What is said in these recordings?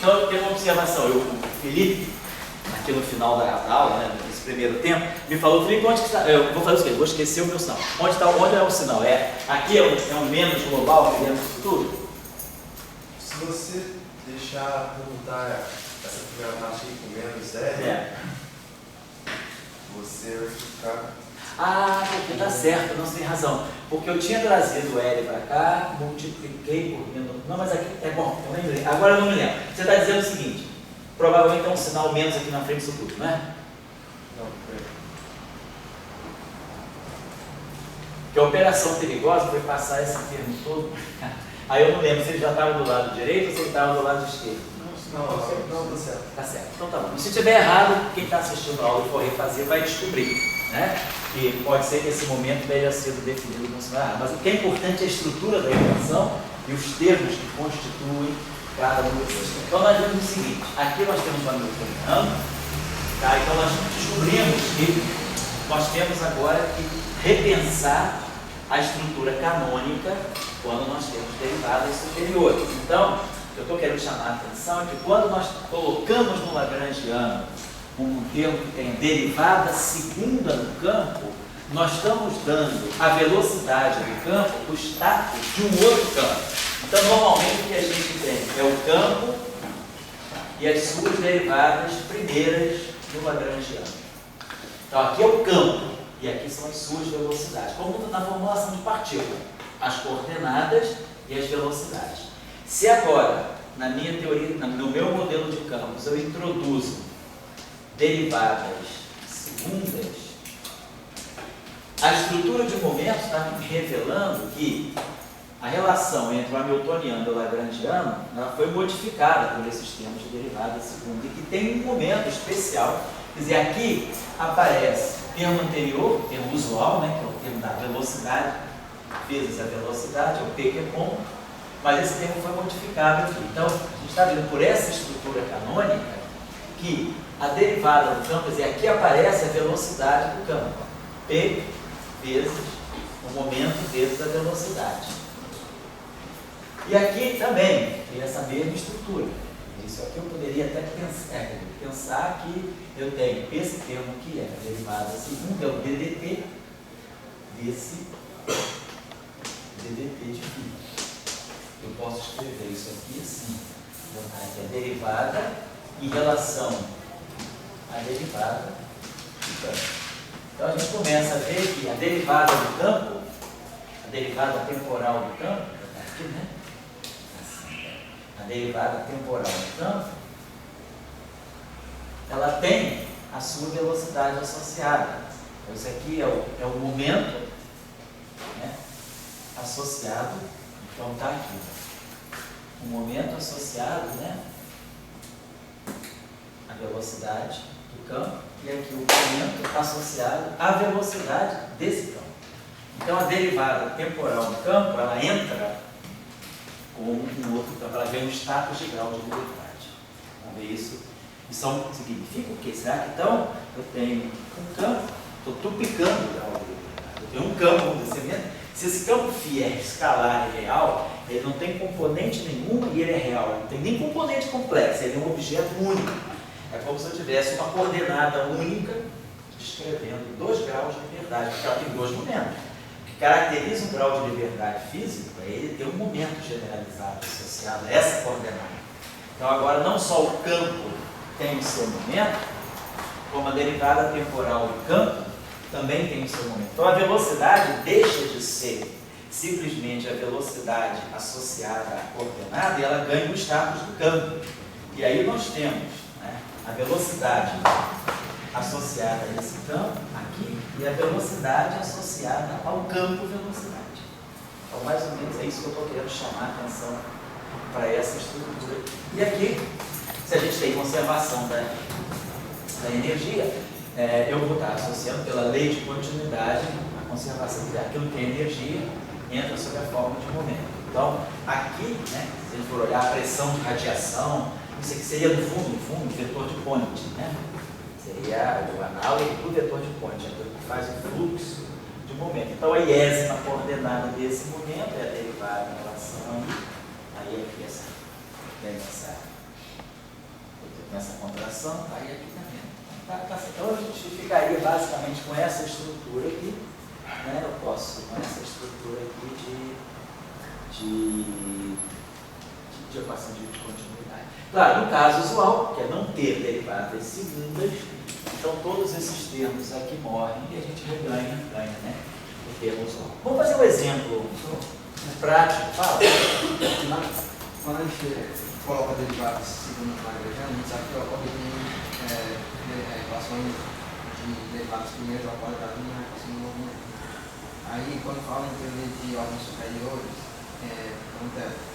Então eu tenho uma observação, o Felipe, aqui no final da aula, né, nesse primeiro tempo, me falou, Felipe, onde que está? Eu vou fazer o seguinte, vou esquecer o meu sinal. Onde é o sinal? Aqui é um menos global que dentro disso tudo? Se você deixar perguntar essa primeira parte aí com menos R, você vai ficar... Ah, porque tá certo, não, você tem razão. Porque eu tinha trazido o L para cá, multipliquei por menos. Não, mas aqui é bom, eu lembrei. Agora eu não me lembro. Você está dizendo o seguinte, provavelmente tem um sinal menos aqui na frente disso tudo, não é? Não, Que a operação perigosa foi passar esse termo todo. Aí eu não lembro se ele já estava do lado direito ou se ele estava do lado esquerdo. não, tá certo. Tá certo, então tá bom. E se tiver errado, quem está assistindo a aula e for refazer vai descobrir, né? Que pode ser que esse momento tenha sido definido como sinal errado. Mas o que é importante é a estrutura da equação e os termos que constituem cada um desses. Então nós vemos o seguinte, aqui nós temos o Hamiltoniano, tá? Então nós descobrimos que nós temos agora que repensar a estrutura canônica quando nós temos derivadas superiores. Então, eu estou querendo chamar a atenção é que quando nós colocamos no Lagrangiano um termo que tem derivada segunda no campo, nós estamos dando a velocidade do campo o status de um outro campo. Então, normalmente o que a gente tem é o campo e as suas derivadas primeiras do Lagrangiano. Então, aqui é o campo e aqui são as suas velocidades. Como na formulação de partícula, as coordenadas e as velocidades. Se agora, na minha teoria, no meu modelo de campos, eu introduzo derivadas segundas, a estrutura de momento está me revelando que a relação entre o hamiltoniano e o lagrangiano ela foi modificada por esses termos de derivada segunda e que tem um momento especial. Quer dizer, aqui aparece o termo anterior, o termo usual, né, que é o termo da velocidade, vezes a velocidade, é o P que é ponto, mas esse termo foi modificado aqui. Então, a gente está vendo por essa estrutura canônica que a derivada do campo, quer dizer, aqui aparece a velocidade do campo. P vezes o momento vezes a velocidade. E aqui também tem essa mesma estrutura. Isso aqui eu poderia até pensar que eu tenho esse termo que é a derivada segunda, é o DDT desse DDT de φ. Eu posso escrever isso aqui assim, que é a derivada em relação à derivada do campo. Então a gente começa a ver que a derivada do campo, a derivada temporal do campo, aqui, né? A derivada temporal do campo, ela tem a sua velocidade associada. Então, isso aqui é o momento, né, associado, então está aqui. O momento associado, né, à velocidade do campo, e aqui o momento associado à velocidade desse campo. Então a derivada temporal do campo, ela entra como um outro campo, ela vem um status de grau de liberdade. Vamos ver isso. Isso significa o quê? Será que então eu tenho um campo, estou duplicando o grau de liberdade. Eu tenho um campo, vamos dizer, se esse campo φ é escalar e real, ele não tem componente nenhuma e ele é real, ele não tem nem componente complexo, ele é um objeto único. É como se eu tivesse uma coordenada única descrevendo 2 graus de liberdade, porque ela tem 2 momentos. O que caracteriza um grau de liberdade físico é ele ter um momento generalizado associado a essa coordenada. Então agora não só o campo tem o seu momento, como a derivada temporal do campo também tem o seu momento. Então a velocidade deixa de ser simplesmente a velocidade associada à coordenada e ela ganha o status do campo. E aí nós temos, né, a velocidade associada a esse campo aqui e a velocidade associada ao campo velocidade. Então mais ou menos é isso que eu estou querendo chamar a atenção para essa estrutura. E aqui, se a gente tem conservação da energia, eu vou estar associando pela lei de continuidade a conservação daquilo que é energia entra sob a forma de momento. Então, aqui, né, se a gente for olhar a pressão de radiação, isso aqui seria no fundo, o vetor de Point, né? Seria o análogo do vetor de Point, é aquilo que faz o fluxo de momento. Então, a iésima coordenada desse momento é a derivada em relação, aí aqui essa nessa contração, aí aqui também. Então a gente ficaria basicamente com essa estrutura aqui, né? Eu posso com essa estrutura aqui de equação de continuidade. Claro, no caso usual, que é não ter derivadas segundas, então todos esses termos aqui morrem e a gente ganha, né? O termo usual. Vamos fazer um exemplo prático. Fala. Quando a gente coloca derivadas segundas na Lagrangiana, a gente sabe que ocorre equações de derivadas primeiras ao quadrado na equação do movimento. Aí, quando fala em teoria de ordens superiores,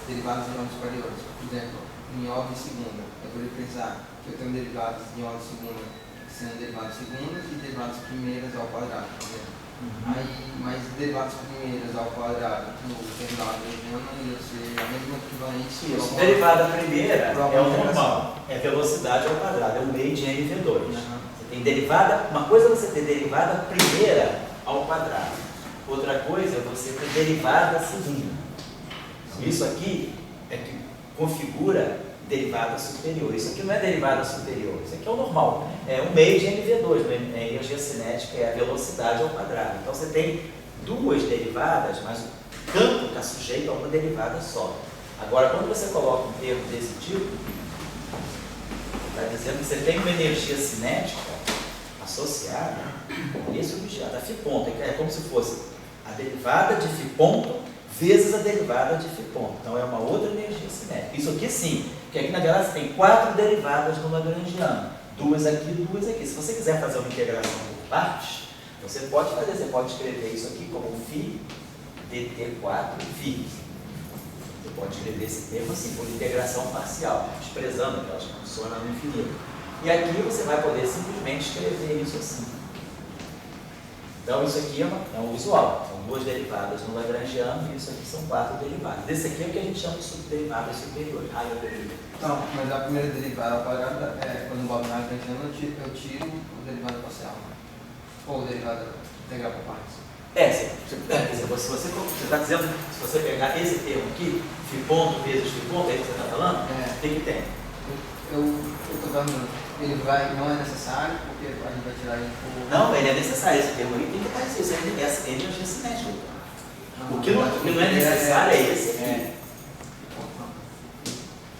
derivadas de ordens superiores, por exemplo, em ordem segunda, eu poderia pensar que eu tenho derivadas de ordem segunda que são derivadas segundas e derivadas primeiras ao quadrado, por exemplo. Aí, mas derivadas primeiras ao quadrado no terminal lagrangiano ia ser a mesma equivalência. Isso, derivada primeira é o normal, é velocidade ao quadrado, é o meio de n V2. Você tem derivada, uma coisa é você ter derivada primeira ao quadrado, outra coisa é você ter derivada segunda. Isso aqui é que configura derivada superior. Isso aqui não é derivada superior, isso aqui é o normal. É um meio de NV2, a energia cinética é a velocidade ao quadrado. Então você tem duas derivadas, mas o campo está sujeito a uma derivada só. Agora, quando você coloca um termo desse tipo, está dizendo que você tem uma energia cinética associada a esse objeto, a φ ponto. É como se fosse a derivada de φ ponto vezes a derivada de φ ponto. Então é uma outra energia cinética. Isso aqui sim, porque aqui na verdade você tem 4 derivadas no lagrangiano. 2 aqui, 2 aqui. Se você quiser fazer uma integração por partes, você pode fazer, você pode escrever isso aqui como φ dt4 φ. Você pode escrever esse termo assim, por integração parcial, desprezando que elas funcionam no infinito. E aqui você vai poder simplesmente escrever isso assim. Então isso aqui é um usual, são 2 derivadas no lagrangiano e isso aqui são 4 derivadas. Esse aqui é o que a gente chama de subderivadas superiores. Não, mas a primeira derivada ao quadrado é quando eu boto na lagrangiana eu tiro o derivado parcial. Ou o derivado integral por partes. Se você está dizendo, se você pegar esse termo aqui, φ ponto vezes φ ponto, é isso que você está falando? Tem que ter. Eu estou dando, ele não é necessário, porque a gente vai tirar ele por... Não, ele é necessário, esse termo aí tem que estar isso, essa energia cinética. O que não é necessário é esse aqui.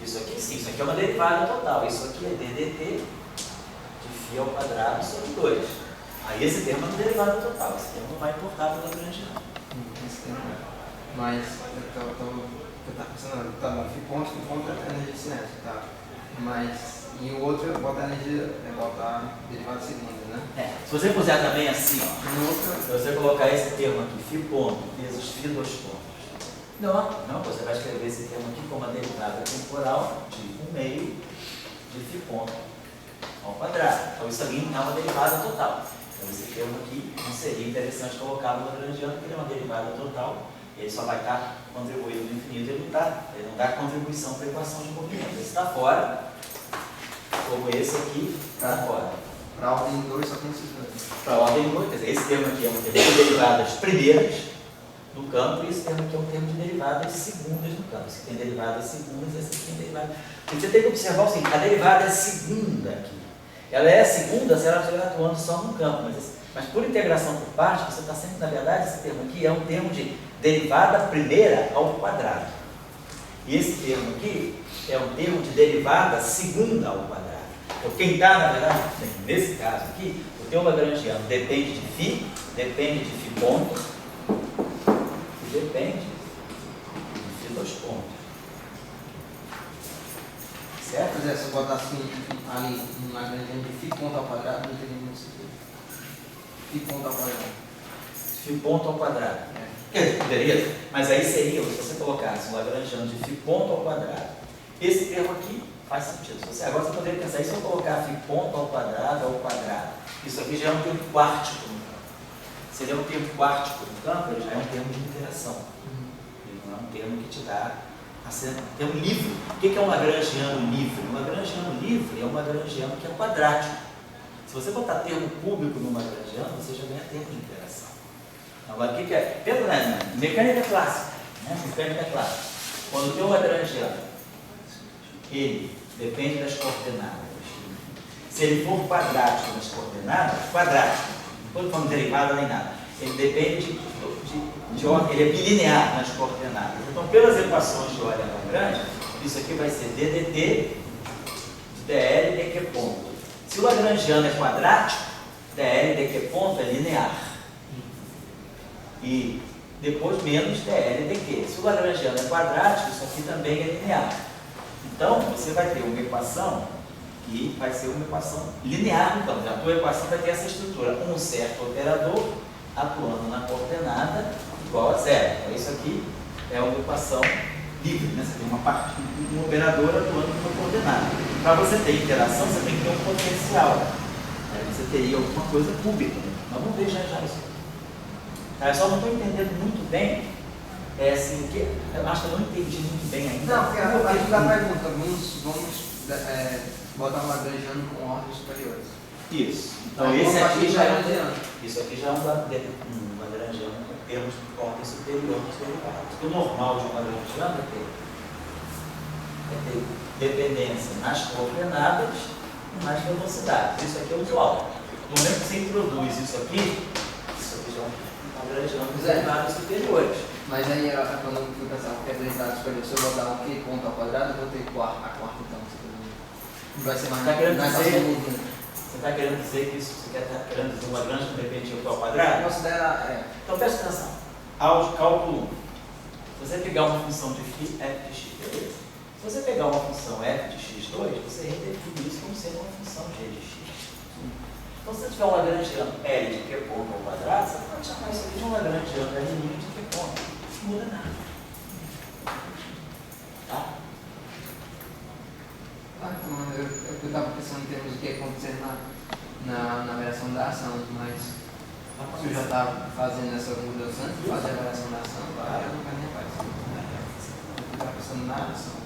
Isso aqui sim, isso aqui é uma derivada total, isso aqui é ddt de φ ao quadrado sobre 2. Aí esse termo é uma derivada total, esse termo não vai importar para o lagrangiano. Esse termo é. Mas eu estava pensando, tá bom, φ ponto é energia cinética, tá? Mas e o outro é botar energia, botar derivada segunda, né? Se você puser também assim, ó, se você colocar esse termo aqui, φ ponto vezes φ 2 pontos. Não, você vai escrever esse termo aqui como uma derivada temporal de 1 meio de φ ponto ao quadrado. Então isso ali é uma derivada total. Então esse termo aqui não seria interessante colocar no lagrangiano, porque ele é uma derivada total. Ele só vai estar contribuindo no infinito, ele não dá contribuição para a equação de movimento. Esse está fora, como esse aqui está fora. Para a ordem 2 só tem esses dois. Para a ordem 2, quer dizer, esse termo aqui é um termo de derivadas primeiras no campo, e esse termo aqui é um termo de derivadas segundas no campo. Esse aqui tem derivadas segundas, esse aqui tem derivadas... Você tem que observar o seguinte, a derivada é segunda aqui. Ela é segunda se ela estiver atuando só no campo, mas por integração por partes, você está sempre, na verdade, esse termo aqui é um termo de derivada primeira ao quadrado. E esse termo aqui é um termo de derivada segunda ao quadrado. Então, quem está, na verdade, nesse caso aqui, o teu lagrangiano depende de φ, depende de φ ponto, e depende de φ 2 pontos. Certo? Pois é, se eu botar assim ali no lagrangiano de φ ponto ao quadrado, não teria muito sentido. Φ ponto ao quadrado. Φ ponto ao quadrado. Quer dizer, poderia, mas aí seria, se você colocasse um lagrangiano de φ ponto ao quadrado, esse termo aqui faz sentido. Agora você poderia pensar, e se eu colocar φ ponto ao quadrado, isso aqui já é um termo quártico no campo. Se ele é um termo quártico no campo, ele já é um termo de interação. Ele não é um termo que te dá termo livre. O que é um lagrangiano livre? Um lagrangiano livre é um lagrangiano que é quadrático. Se você botar termo cúbico no lagrangiano, você já ganha termo de interação. Agora, o que é? Pensa na mecânica clássica. Mecânica clássica. Quando tem um lagrangiano ele depende das coordenadas. Se ele for quadrático nas coordenadas, quadrático, não estou falando derivada nem nada, ele depende de ordem, ele é bilinear nas coordenadas. Então, pelas equações de ordem Lagrange, isso aqui vai ser ddt de dl dq ponto. Se o lagrangiano é quadrático, dl dq ponto é linear. E depois menos dl dq. Se o lagrangiano é quadrático, isso aqui também é linear. Então, você vai ter uma equação que vai ser uma equação linear. Então, a tua equação vai ter essa estrutura. Um certo operador atuando na coordenada igual a zero. Então, isso aqui é uma equação livre, né? Você tem um operador atuando numa coordenada. Para você ter interação, você tem que ter um potencial. Você teria alguma coisa pública. Mas vamos ver já isso. Eu só não estou entendendo muito bem, assim, que eu acho que eu não entendi muito bem ainda. Não, porque a gente dá a pergunta, vamos botar um lagrangiano com ordens superiores. Isso. Então aí, esse aqui já é isso aqui já é um lagrangiano em termos de ordem superior dos derivados. O normal de um lagrangiano é ter dependência nas coordenadas e nas velocidades. Isso aqui é usual. No momento que você introduz isso aqui já é um lagrangiano dos derivados superiores. Mas aí, quando eu fui pensar que é derivado superior, se eu botar o q ponto ao quadrado, eu vou ter a quarta então. Não vai ser mais fácil. Você está querendo dizer que isso, você está querendo dizer um Lagrange que depende de ao quadrado? Considera, Então presta atenção. Ao cálculo 1, se você pegar uma função de f de x, beleza? Se você pegar uma função f de x2, você redefine isso como sendo uma função g de x. Então se você tiver um lagrangiano L de q ponto ao quadrado, você pode chamar isso aqui de um lagrangiano L de q ponto. Não muda nada. Tá? Eu estava pensando em termos do que acontecer na variação da ação, mas se eu já estava fazendo essa mudança antes de fazer a variação da ação, eu não quero nem aparecer. Eu estava pensando na ação.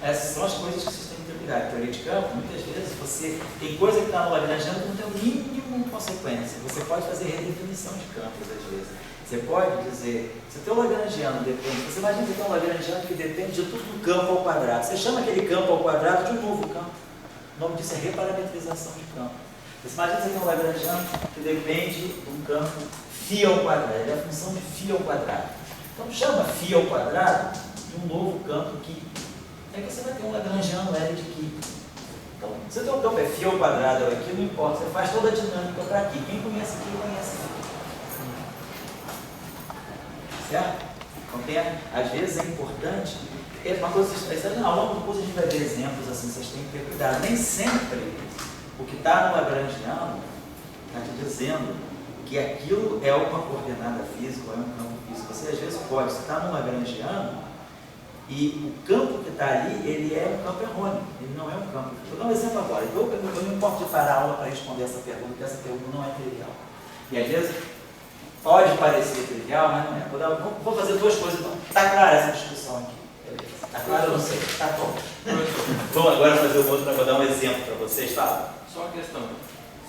Essas são as coisas que vocês têm que ligar. Teoria de campo, muitas vezes você tem coisa que está no lagrangiano que não tem o mínimo consequência. Você pode fazer redefinição de campos às vezes. Você pode dizer, se o teu lagrangiano depende, você imagina que tem um lagrangiano que depende de tudo do campo ao quadrado. Você chama aquele campo ao quadrado de um novo campo. O nome disso é reparametrização de campo. Você imagina que você tem um lagrangiano que depende de um campo φ ao quadrado. Ele é a função de φ ao quadrado. Então chama φ ao quadrado de um novo campo que aí você vai ter um lagrangiano L de Q. Então, se o teu campo é φ ao quadrado ou aqui, não importa, você faz toda a dinâmica para aqui. Quem conhece aqui, conhece aqui. Certo? Então, às vezes é importante, uma coisa, ao longo do curso a gente vai ver exemplos assim, vocês têm que ter cuidado. Nem sempre o que está no lagrangiano está te dizendo que aquilo é uma coordenada física ou é um campo físico. Você às vezes pode, você está no lagrangiano e o campo que está ali, ele é um campo errôneo, ele não é um campo. Vou dar um exemplo agora. Eu não importo de parar a aula para responder essa pergunta, porque essa pergunta não é trivial. E às vezes pode parecer trivial, mas não é. Vou fazer duas coisas, então. Está clara essa discussão aqui? Está claro? Eu não sei. Está bom. Vamos agora fazer o outro, vou dar um exemplo para vocês. Fala. Só uma questão.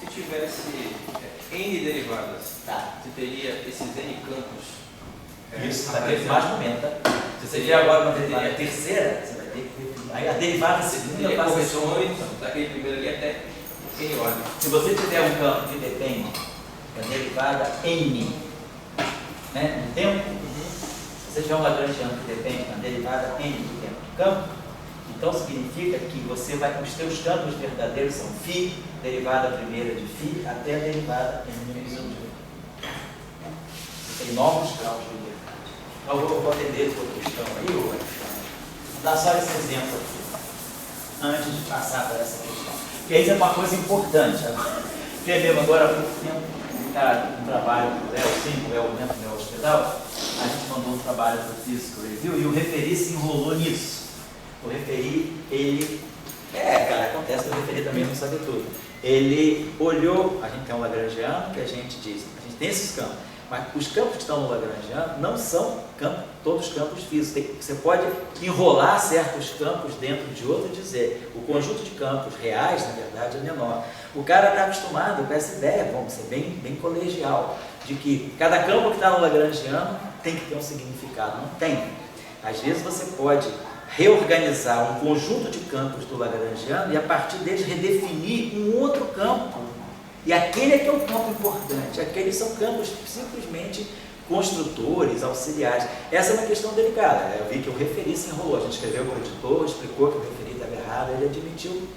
Se tivesse N derivadas, você teria esses N campos. Isso, está aqui mais momento, tá? Se você vier agora uma derivada terceira, você vai ter que definir. Aí a derivada segunda passa correções daquele primeiro ali até N ordem. Se você tiver um campo que depende da derivada N, né, no tempo, se você tiver um lagrangiano que depende da derivada N do tempo do campo, então significa que você vai, os seus campos verdadeiros são φ, derivada primeira de φ, até a derivada N menos 1 de φ. Você tem novos graus de liberdade. Então eu vou atender a questão aí, vou dar só esse exemplo aqui, antes de passar para essa questão. Porque isso é uma coisa importante. Mesmo agora há pouco tempo, um trabalho do Léo, sim, o Léo mesmo, no meu hospital, a gente mandou um trabalho para o Physical Review e o referi se enrolou nisso. O referi, ele, acontece que o referi também não sabe tudo. Ele olhou, a gente tem um lagrangiano que a gente diz, a gente tem esses campos, mas os campos que estão no lagrangiano não são todos campos físicos. Você pode enrolar certos campos dentro de outro e dizer, o conjunto de campos reais, na verdade, é menor. O cara está acostumado com essa ideia, vamos ser bem colegial, de que cada campo que está no lagrangiano tem que ter um significado. Não tem. Às vezes você pode reorganizar um conjunto de campos do Lagrangiano e a partir deles redefinir um outro campo. E aquele é que é o campo importante, aqueles são campos simplesmente construtores, auxiliares. Essa é uma questão delicada. Eu vi que o referi se enrolou, a gente escreveu com o editor, explicou que o referi estava errado, ele admitiu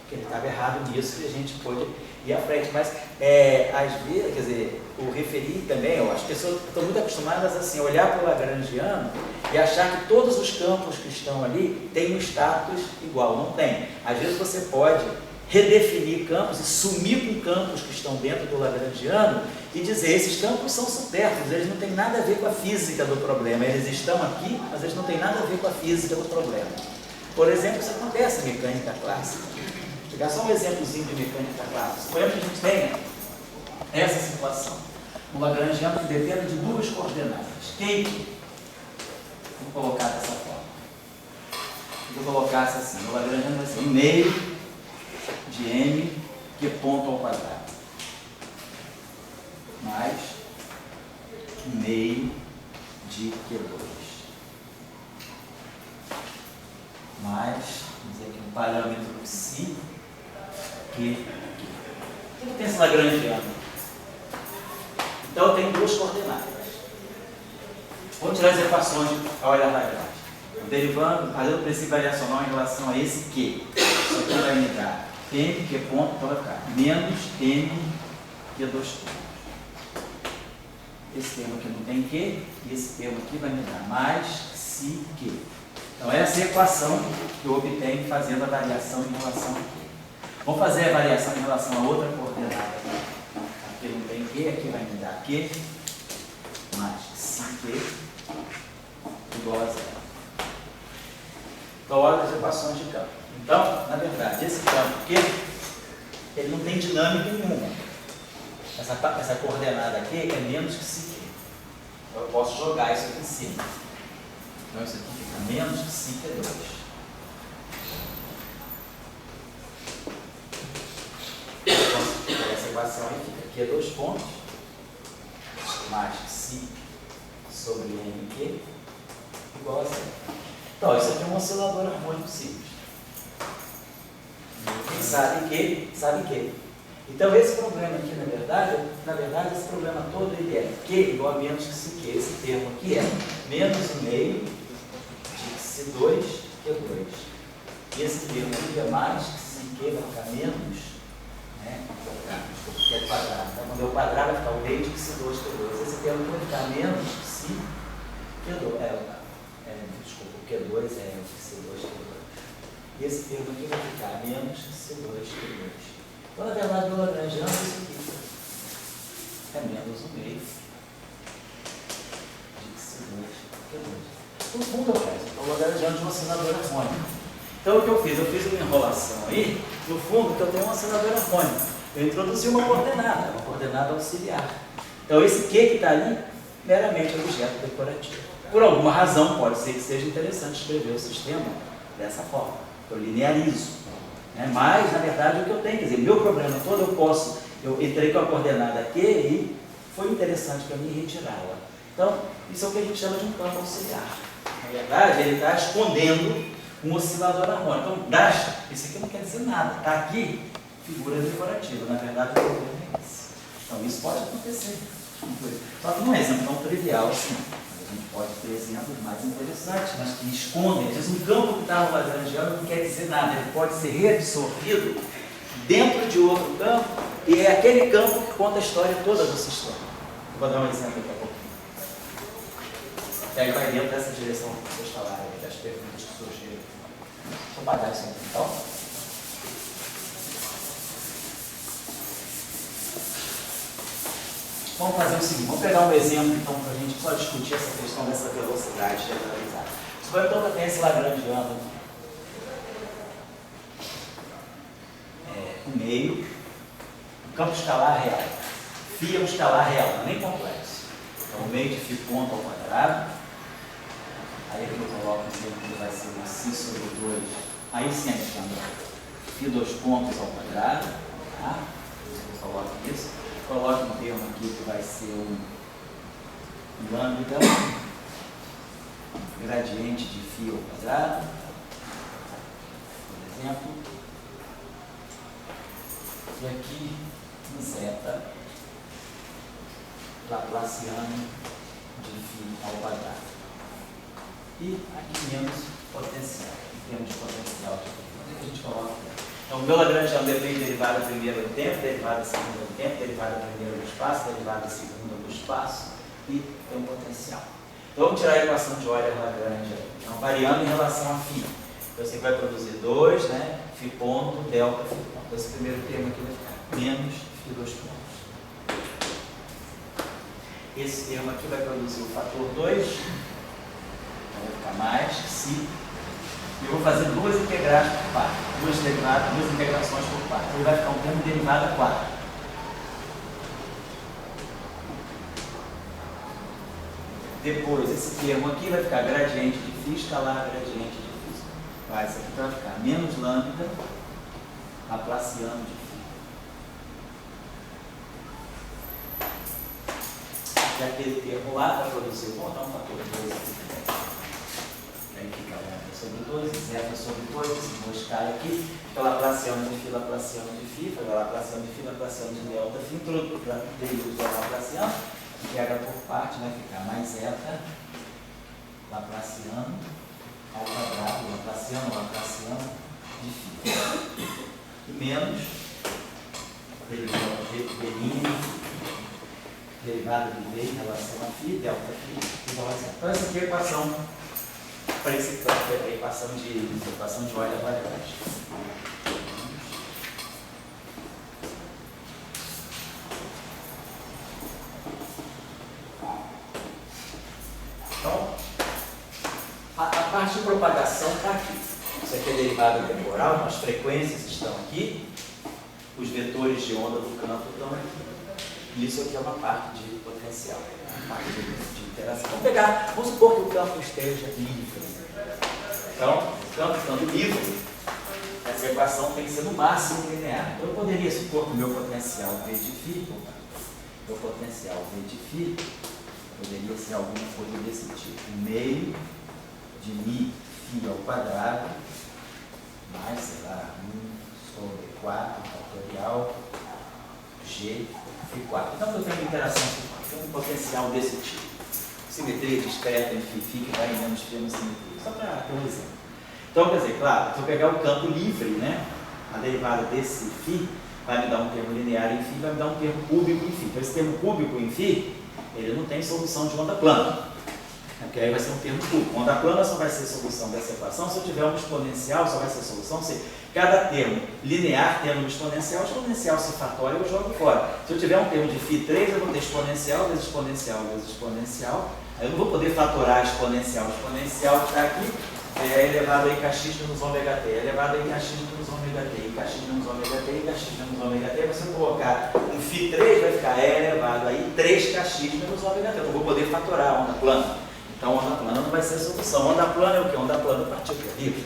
que ele estava errado nisso e a gente pôde ir à frente. Mas, às vezes, quer dizer, o referi também, eu acho que as pessoas estão muito acostumadas assim, a olhar para o Lagrangiano e achar que todos os campos que estão ali têm um status igual. Não tem. Às vezes você pode redefinir campos e sumir com campos que estão dentro do Lagrangiano e dizer, esses campos são supérfluos, eles não têm nada a ver com a física do problema, eles estão aqui, mas eles não têm nada a ver com a física do problema. Por exemplo, isso acontece em mecânica clássica. Vou pegar só um exemplozinho de mecânica clássica. Suponhamos que a gente tenha essa situação. Um Lagrangiano que depende de duas coordenadas. Q, vou colocar dessa forma. Se eu colocasse assim, o Lagrangiano vai ser 1/2 de m, Q ponto ao quadrado, mais 1/2 de Q2, mais, vamos dizer aqui, um parâmetro psi, Q. O que tem esse Lagrangiano? Então eu tenho duas coordenadas. Vamos tirar as equações a olhar para trás. Derivando, fazendo o princípio variacional em relação a esse Q. Isso aqui vai me dar m, Q ponto, então vai ficar menos m, Q2 pontos. Esse termo aqui não tem Q, e esse termo aqui vai me dar mais psi Q. Então essa é a equação que eu obtenho fazendo a variação em relação a Q. Vamos fazer a variação em relação a outra coordenada. Aqui não tem Q, aqui vai me dar Q, mais psi Q, igual a 0. Então olha as equações de campo. Então, na verdade, esse campo aqui, ele não tem dinâmica nenhuma. Essa coordenada aqui é menos que psi. Eu posso jogar isso aqui em cima. Então, isso aqui fica menos que psi Q2. Essa equação aí fica Q2 pontos, mais psi sobre mq, igual a 0. Então, isso aqui é um oscilador harmônico simples. Quem sabe que. Então, esse problema aqui, na verdade, esse problema todo ele é Q igual a menos que Q. Esse termo aqui é menos 1/2 de C2 Q2. E esse termo aqui é mais que Q, vai ficar menos, né? Que é quadrado. Então, quando eu quadrar, vai ficar o meio de C2 Q2. Esse termo aqui vai ficar menos que Q2. Desculpa, o Q2 é o C2 Q2. E esse termo aqui vai ficar menos C2 Q2. Então, na verdade, no Lagrangiano, isso aqui é menos 1/2 de C2 Q2. No fundo, eu faço o Lagrangiano de um oscilador harmônico. Então, o que eu fiz? Eu fiz uma enrolação aí, no fundo, que eu tenho um oscilador harmônico. Eu introduzi uma coordenada auxiliar. Então, esse Q que está ali, meramente objeto decorativo. Por alguma razão, pode ser que seja interessante escrever o sistema dessa forma. Eu linearizo. Né? Mas, na verdade, o que eu tenho, quer dizer, meu problema todo eu entrei com a coordenada Q e foi interessante para mim retirá-la. Então, isso é o que a gente chama de um campo auxiliar. Na verdade, ele está escondendo um oscilador harmônico. Então, basta, isso aqui não quer dizer nada. Está aqui, figura decorativa. Na verdade, o problema é esse. Então, isso pode acontecer. Só que não é um exemplo tão trivial assim. A gente pode ter exemplos mais interessantes, mas que escondem. Às vezes, um campo que está no Lagrangiano não quer dizer nada. Ele pode ser reabsorvido dentro de outro campo e é aquele campo que conta a história toda do sistema. Vou dar um exemplo daqui a pouquinho. E aí vai dentro dessa direção que vocês falaram, das perguntas que surgiram. Deixa eu apagar isso aqui, então. Vamos fazer o seguinte, vamos pegar um exemplo então para a gente só discutir essa questão dessa velocidade generalizada. Suponha então que tem esse Lagrangiano o meio, o campo escalar real. Φ é um escalar real, não é nem complexo. Então o meio de Φ ponto ao quadrado. Aí aqui eu coloco um termo que vai ser um π sobre 2. Aí sim a gente chama Φ2 pontos ao quadrado. Tá? Eu coloco isso. Coloque um termo aqui que vai ser um lambda gradiente de φ ao quadrado, por exemplo, e aqui um zeta laplaciano de φ ao quadrado. E aqui menos potencial, em termos de potencial. Onde é que a gente coloca? Então, o meu Lagrangiano depende da derivada primeira do tempo, derivada segunda do tempo, derivada primeira do espaço, derivada segunda do espaço e tem um potencial. Então, vamos tirar a equação de Euler-Lagrange. Então, variando em relação a φ. Então, você vai produzir 2, né? Φ ponto, delta, φ ponto. Então, esse primeiro termo aqui vai ficar menos φ 2 pontos. Esse termo aqui vai produzir o fator 2, então vai ficar mais si. E eu vou fazer duas integrais por parte, duas integrações por parte. Então vai ficar um termo derivada 4. Depois, esse termo aqui vai ficar gradiente de φ escalar gradiente de φ. Vai, isso aqui vai ficar menos lambda laplaciano de φ. E aquele termo lá vai produzir, vou botar um fator 2 aqui também. Aí fica lambda sobre 2, zeta sobre 2, esse 2 cai aqui, fica laplaciano de φ, laplaciano de φ, foi laplaciano de φ, laplaciano de delta φ, derivados do laplaciano, integra por parte, vai ficar mais zeta laplaciano ao quadrado, laplaciano de φ. E menos derivada de V em relação a φ, delta φ igual a zero. Então, essa aqui é a equação para esse campo, é a equação de Euler-Lagrange. Então, a parte de propagação está aqui. Isso aqui é derivada temporal, as frequências estão aqui, os vetores de onda do campo estão aqui. E isso aqui é uma parte de potencial, uma parte de interação. Vamos supor que o campo esteja livre. Então, o campo estando livre, essa equação tem que ser no máximo linear. Então, eu poderia supor que o meu potencial V de φ, meu potencial V de φ, poderia ser alguma coisa desse tipo. Meio de mi φ ao quadrado, mais, sei lá, 1 sobre 4 fatorial G φ4. Então, eu tenho uma interação φ4, tenho um potencial desse tipo. Simetria discreta em φ que vai em menos φ na simetria. Só para ter um exemplo. Então, quer dizer, claro, se eu pegar o campo livre, né, a derivada desse φ vai me dar um termo linear em φ, vai me dar um termo cúbico em φ. Então, esse termo cúbico em φ, ele não tem solução de onda plana. Porque aí vai ser um termo cúbico. Onda plana só vai ser solução dessa equação se eu tiver um exponencial, só vai ser solução se cada termo linear tendo um exponencial, se fatório eu jogo fora. Se eu tiver um termo de φ3, eu vou ter exponencial vezes exponencial vezes exponencial. Aí eu não vou poder fatorar exponencial. O exponencial que está aqui é elevado a x menos ômega t, é elevado a x menos ômega t, x menos ômega t, x menos ômega t. Se eu colocar um φ3, vai ficar elevado a 3x menos ômega t. Eu não vou poder fatorar a onda plana. Então, onda plana não vai ser a solução. Onda plana é o quê? Onda plana é partícula livre.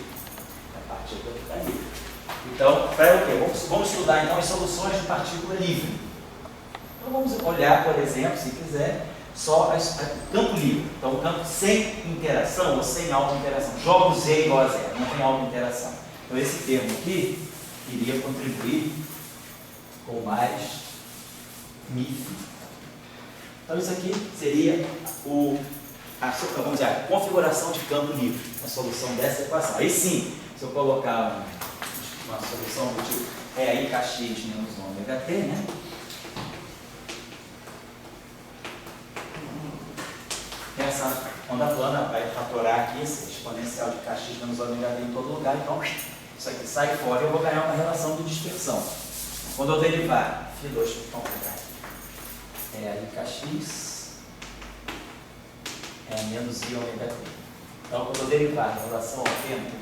É a partícula que está livre. Então, para o quê? Vamos estudar, então, as soluções de partícula livre. Então, vamos olhar, por exemplo, se quiser, só o campo livre. Então, o campo sem interação ou sem auto-interação. Jogo Z igual a zero, não tem auto-interação. Então, esse termo aqui iria contribuir com mais μ. Então, isso aqui seria vamos dizer, a configuração de campo livre, a solução dessa equação. Aí sim, se eu colocar uma solução do tipo aí kx menos ômega t, né? Essa onda plana vai fatorar aqui esse exponencial de kx menos ômega t em todo lugar, então isso aqui sai fora e eu vou ganhar uma relação de dispersão. Quando eu derivar φ2, aí kx menos i ômega t. Então, quando eu derivar em relação ao tempo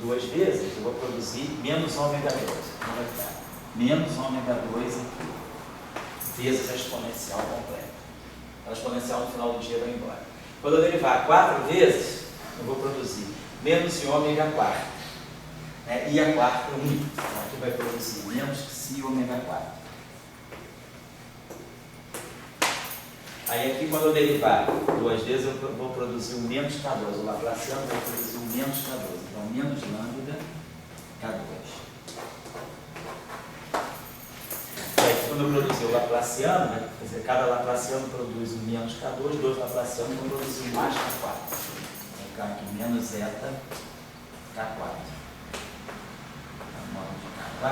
duas vezes, eu vou produzir menos ômega 2. Então, vai ficar menos ômega 2 aqui, vezes a exponencial completa. A exponencial no final do dia vai embora. Quando eu derivar 4 vezes, eu vou produzir menos i ômega 4. I a quarta é 1. Então, aqui vai produzir menos si ômega 4. Aí aqui, quando eu derivar duas vezes, eu vou produzir o menos K2. O Laplaciano vai produzir o menos K2. Então, menos lambda K2. E aí, quando eu produzir o Laplaciano, né, quer dizer, cada Laplaciano produz o menos K2, dois Laplacianos vão produzir o mais K4. Vou ficar aqui menos zeta K4. Modo de K4.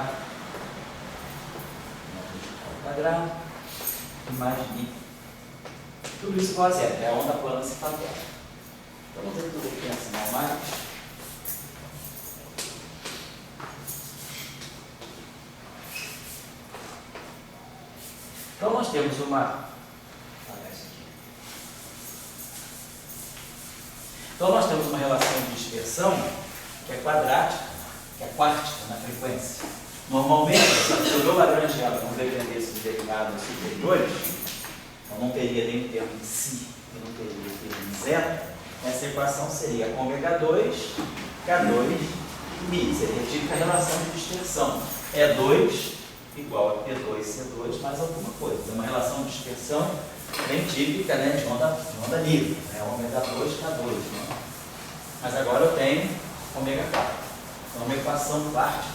Modo de K ao quadrado. E mais μ. Tudo isso igual a zero, é a onda plana cefalótica. Então vamos ver tudo aqui assim, não mais. Então nós temos uma. Então nós temos uma relação de dispersão que é quadrática, que é quártica na frequência. Normalmente, se o meu Lagrangiano não dependesse de derivadas superiores, eu não teria nem o termo de si, eu não teria o termo de zeta, essa equação seria ômega 2, K2 e μ. Seria a típica relação de dispersão. E2 igual a P2, C2 mais alguma coisa. É uma relação de dispersão bem típica, né, de onda livre. É ômega 2, K2. Né? Mas agora eu tenho ômega 4. Então, uma equação quártica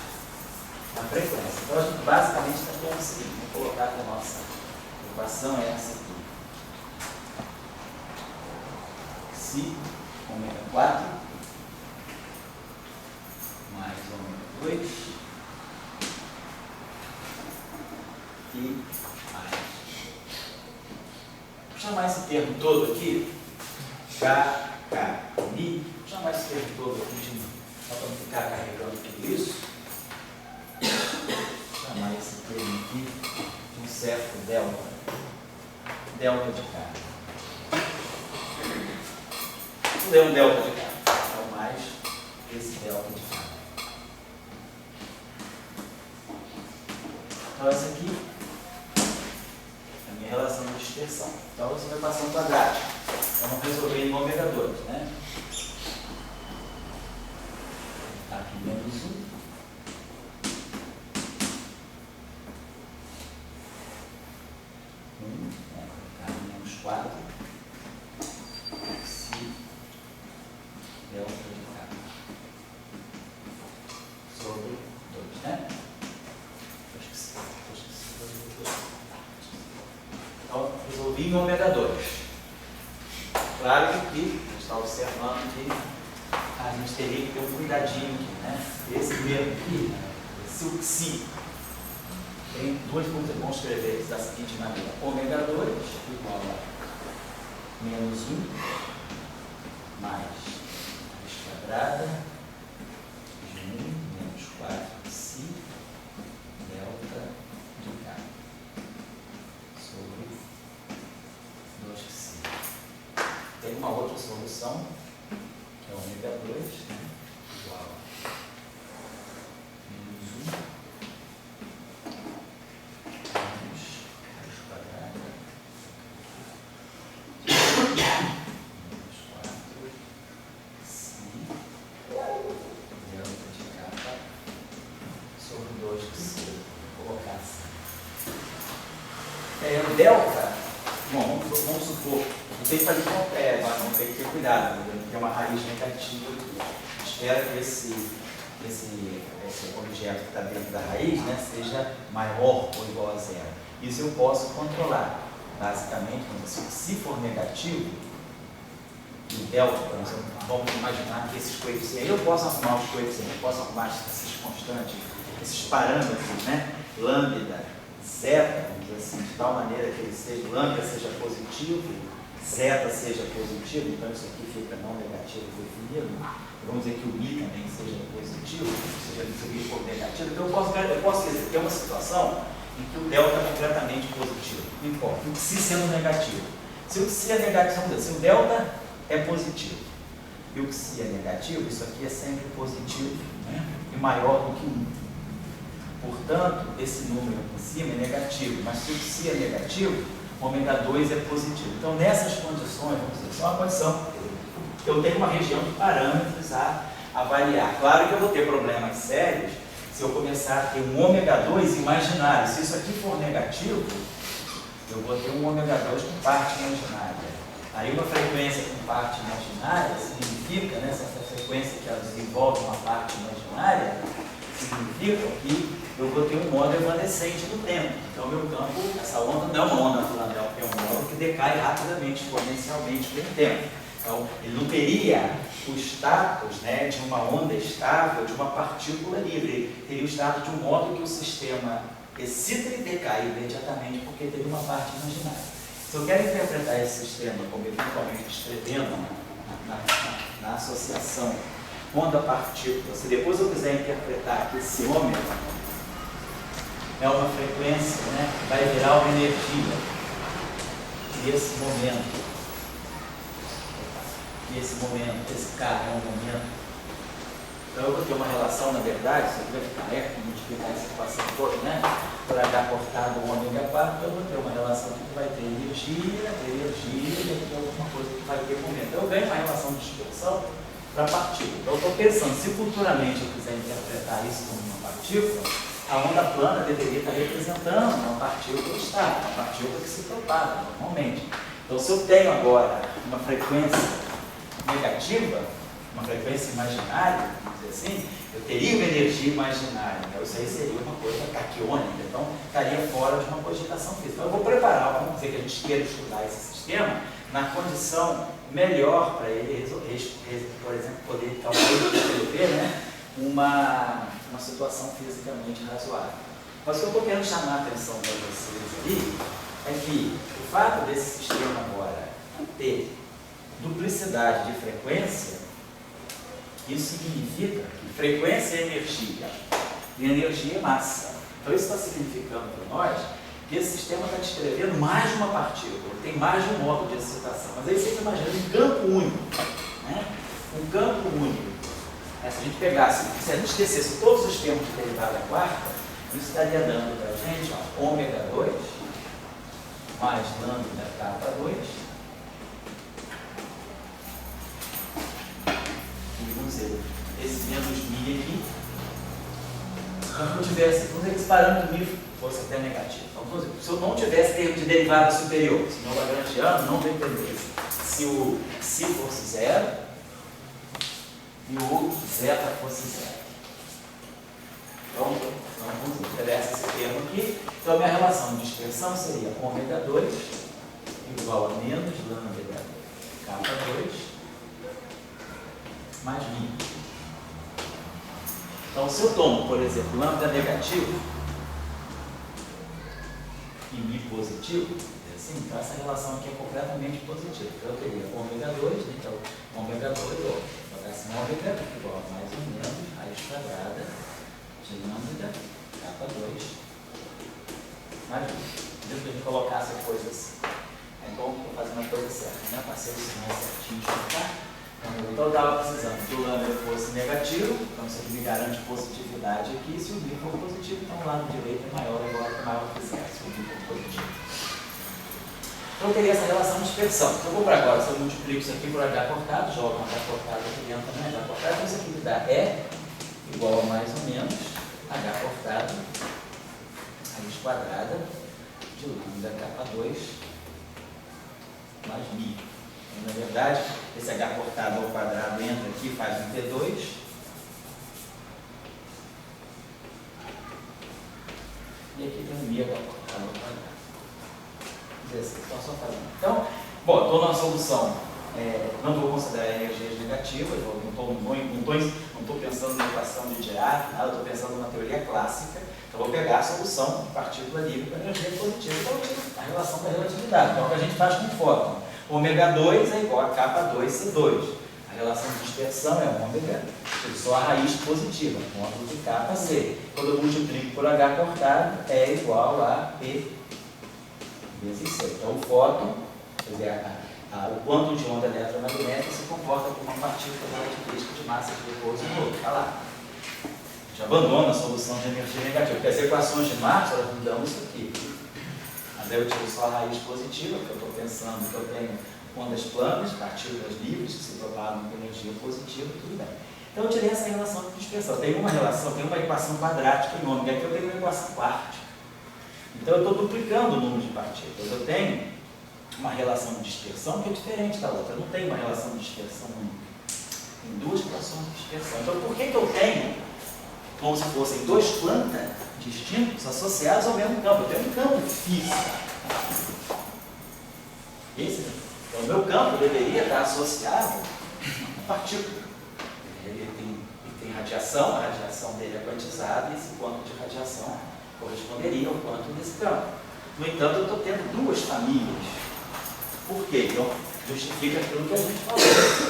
na frequência. Então, a gente basicamente está falando o seguinte. Vou colocar aqui a nossa equação, é essa aqui. Si ômega 4 mais ômega 2 e mais. Vou chamar esse termo todo aqui K, μ. Vou chamar esse termo todo aqui de só para não ficar carregando tudo isso. Vou chamar esse termo aqui de um certo delta. Delta de K. Vou ler um delta de K. Então, mais esse delta de K. Então, essa aqui é a minha relação de dispersão. Então, essa é uma equação quadrática. Eu vou resolver em ômega 2, né? Aqui menos 1. Menos 4. Si delta de K. Sobre 2, né? Acho que sim. Então, resolvi em ômega 2. Claro que aqui, a gente está observando que a gente teria que ter um cuidadinho aqui, né? Esse mesmo aqui, esse si, tem duas coisas que vão escrever da seguinte maneira: ômega 2 igual a menos 1 mais raiz quadrada de 1 menos 4 si delta de K sobre 2si. Tem uma outra solução, que é ômega 2, né? Igual a menos 1 menos raiz quadrada menos 4 si delta de K sobre 2si. Vou colocar assim. O delta, bom, vamos supor, tem que fazer com pé, mas não tem que ter cuidado, tem uma raiz negativa aqui. Espero que esse objeto que está dentro da raiz, né, seja maior ou igual a zero. Isso eu posso controlar. Basicamente, se for negativo, o delta, por exemplo, vamos imaginar que esses coeficientes, eu posso arrumar os coeficientes, eu posso arrumar esses constantes, esses parâmetros, né, lambda, zeta, vamos dizer assim, de tal maneira que ele seja, lambda seja positivo, zeta seja positivo, então isso aqui fica não negativo definido. Vamos dizer que o mi também seja positivo, seja isso aqui for negativo. Então eu posso dizer que tem uma situação em que o delta é completamente positivo, não importa, o si sendo negativo. Se o si é negativo, vamos dizer, se o delta é positivo e o si é negativo, isso aqui é sempre positivo, né? E maior do que 1. Portanto, esse número aqui em cima é negativo, mas se o si é negativo, ômega 2 é positivo. Então, nessas condições, vamos dizer, só uma condição, eu tenho uma região de parâmetros a avaliar. Claro que eu vou ter problemas sérios se eu começar a ter um ômega 2 imaginário. Se isso aqui for negativo, eu vou ter um ômega 2 com parte imaginária. Aí uma frequência com parte imaginária significa, né, essa frequência que ela desenvolve uma parte imaginária, significa que eu vou ter um modo evanescente no tempo. Então, meu campo, essa onda não é uma onda Flanel, é um modo que decai rapidamente, exponencialmente com o tempo. Então, ele não teria o status, né, de uma onda estável, de uma partícula livre. Ele teria o status de um modo que o sistema excita e decai imediatamente, porque teria uma parte imaginária. Se eu quero interpretar esse sistema, como eventualmente escrevendo na associação onda-partícula, se depois eu quiser interpretar que esse ômega é uma frequência, né, que vai virar uma energia nesse momento, esse K é um momento. Então eu vou ter uma relação, na verdade, se eu tiver que ficar multiplicar essa equação toda, né, por H cortado ômega 4, eu vou ter uma relação que vai ter energia, e aqui alguma coisa que vai ter momento. Então eu ganho uma relação de dispersão para a partícula. Então eu estou pensando, se futuramente eu quiser interpretar isso como uma partícula, a onda plana deveria estar representando uma partícula estável, uma partícula que se propaga normalmente. Então se eu tenho agora uma frequência negativa, uma frequência imaginária, vamos dizer assim, eu teria uma energia imaginária, então isso aí seria uma coisa taquiônica, então estaria fora de uma cogitação física. Então eu vou preparar, vamos dizer que a gente queira estudar esse sistema na condição melhor para ele, por exemplo, poder talvez descrever, né, uma situação fisicamente razoável. Mas o que eu estou querendo chamar a atenção para vocês ali é que o fato desse sistema agora ter duplicidade de frequência, isso significa que frequência é energia e energia é massa. Então isso está significando para nós que esse sistema está descrevendo mais de uma partícula, tem mais de um modo de excitação. Mas aí vocês imaginam um campo único, né? Um campo único. Se a gente pegasse, se a gente esquecesse todos os termos de derivada quarta, isso estaria dando para a gente ômega 2 mais lambda kappa 2. E vamos dizer, esse menos mi aqui. Então, se eu tivesse, vamos dizer que esse parâmetro mi fosse até negativo. Então, vamos dizer, se eu não tivesse termo de derivada superior, se o lagrangiano não dependesse, se o psi fosse zero, e o zeta fosse zero. Então vamos interessa esse termo aqui. Então a minha relação de dispersão seria ômega 2 igual a menos lambda kappa 2 mais mi. Então se eu tomo, por exemplo, lambda negativo e mi positivo, assim, então essa relação aqui é completamente positiva. Então eu teria ômega 2, então ômega 2 ômega igual a mais ou menos raiz quadrada de lambda kappa 2 mais mi. Mesmo que a gente colocasse a coisa assim. É bom que eu fazer uma coisa certa, né? Passei os sinais certinhos para cá. Então eu estava precisando que o lambda fosse negativo, então isso aqui me garante positividade aqui. Se o mi for positivo, então o lado direito é maior que zero, se o mi for positivo. Então eu teria essa relação de dispersão. Se eu vou para agora, se eu multiplico isso aqui por H cortado, jogo um H cortado aqui dentro também, H cortado, então isso aqui me dá E igual a mais ou menos H cortado, raiz quadrada de lambda kappa 2 mais mi. Então, na verdade, esse H cortado ao quadrado entra aqui, faz um T2. E aqui tem um mi H cortado ao quadrado. Só fazendo. Então, bom, estou numa solução, não vou considerar energias negativas, não estou pensando na equação de Dirac, nada, estou pensando na teoria clássica, então vou pegar a solução de partícula livre para energia positiva, então a relação da relatividade, então é o que a gente faz com fóton. Ômega 2 é igual a kappa 2C2, a relação de dispersão é ômega, só a raiz positiva, módulo de kappa C. Quando eu multiplico por H cortado, é igual a P vezes C. Então o fóton, quer dizer, o quantum de onda eletromagnética se comporta como uma partícula relativística de massa de repouso no outro. Está lá. A gente abandona a solução de energia negativa, porque as equações de Marx, elas me dão isso aqui. Mas aí eu tiro só a raiz positiva, porque eu estou pensando que eu tenho ondas planas, partículas livres que se propagam com energia positiva, tudo bem. Então eu tirei essa relação de dispersão. Tem uma relação, tem uma equação quadrática em ômega, aqui eu tenho uma equação quártica. Então eu estou duplicando o número de partículas. Eu tenho uma relação de dispersão que é diferente da outra. Eu não tenho uma relação de dispersão única. Tem duas relações de dispersão. Então por que eu tenho, como se fossem dois plantas distintos associados ao mesmo campo? Eu tenho um campo físico. Então o meu campo deveria estar associado a partícula. Ele tem radiação, a radiação dele é quantizada e esse quanto de radiação corresponderia ao quanto desse campo. No entanto, eu estou tendo duas famílias. Por quê? Então, justifica aquilo que a gente falou.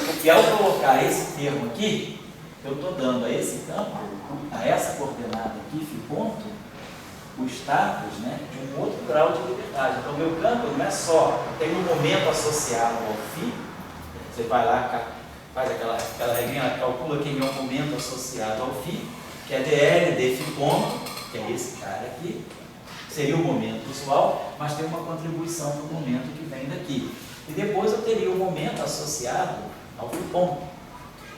Porque ao colocar esse termo aqui, eu estou dando a esse campo, a essa coordenada aqui, φ ponto, o status, né, de um outro grau de liberdade. Então, o meu campo não é só, tem um momento associado ao φ, você vai lá, faz aquela regrinha, calcula quem é o momento associado ao φ, que é dl de φ ponto, que é esse cara aqui, seria o momento usual, mas tem uma contribuição do momento que vem daqui. E depois eu teria o momento associado ao φ ponto.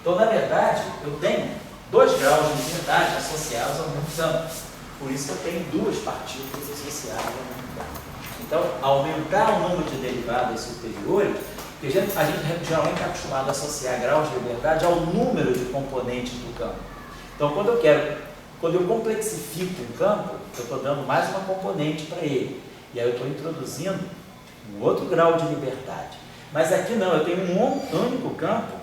Então, na verdade, eu tenho 2 graus de liberdade associados ao mesmo campo. Por isso que eu tenho 2 partículas associadas ao mesmo campo. Então, aumentar o número de derivadas superiores, porque a gente geralmente está acostumado a associar graus de liberdade ao número de componentes do campo. Então, quando eu complexifico um campo, eu estou dando mais uma componente para ele. E aí eu estou introduzindo um outro grau de liberdade. Mas aqui não, eu tenho um único campo,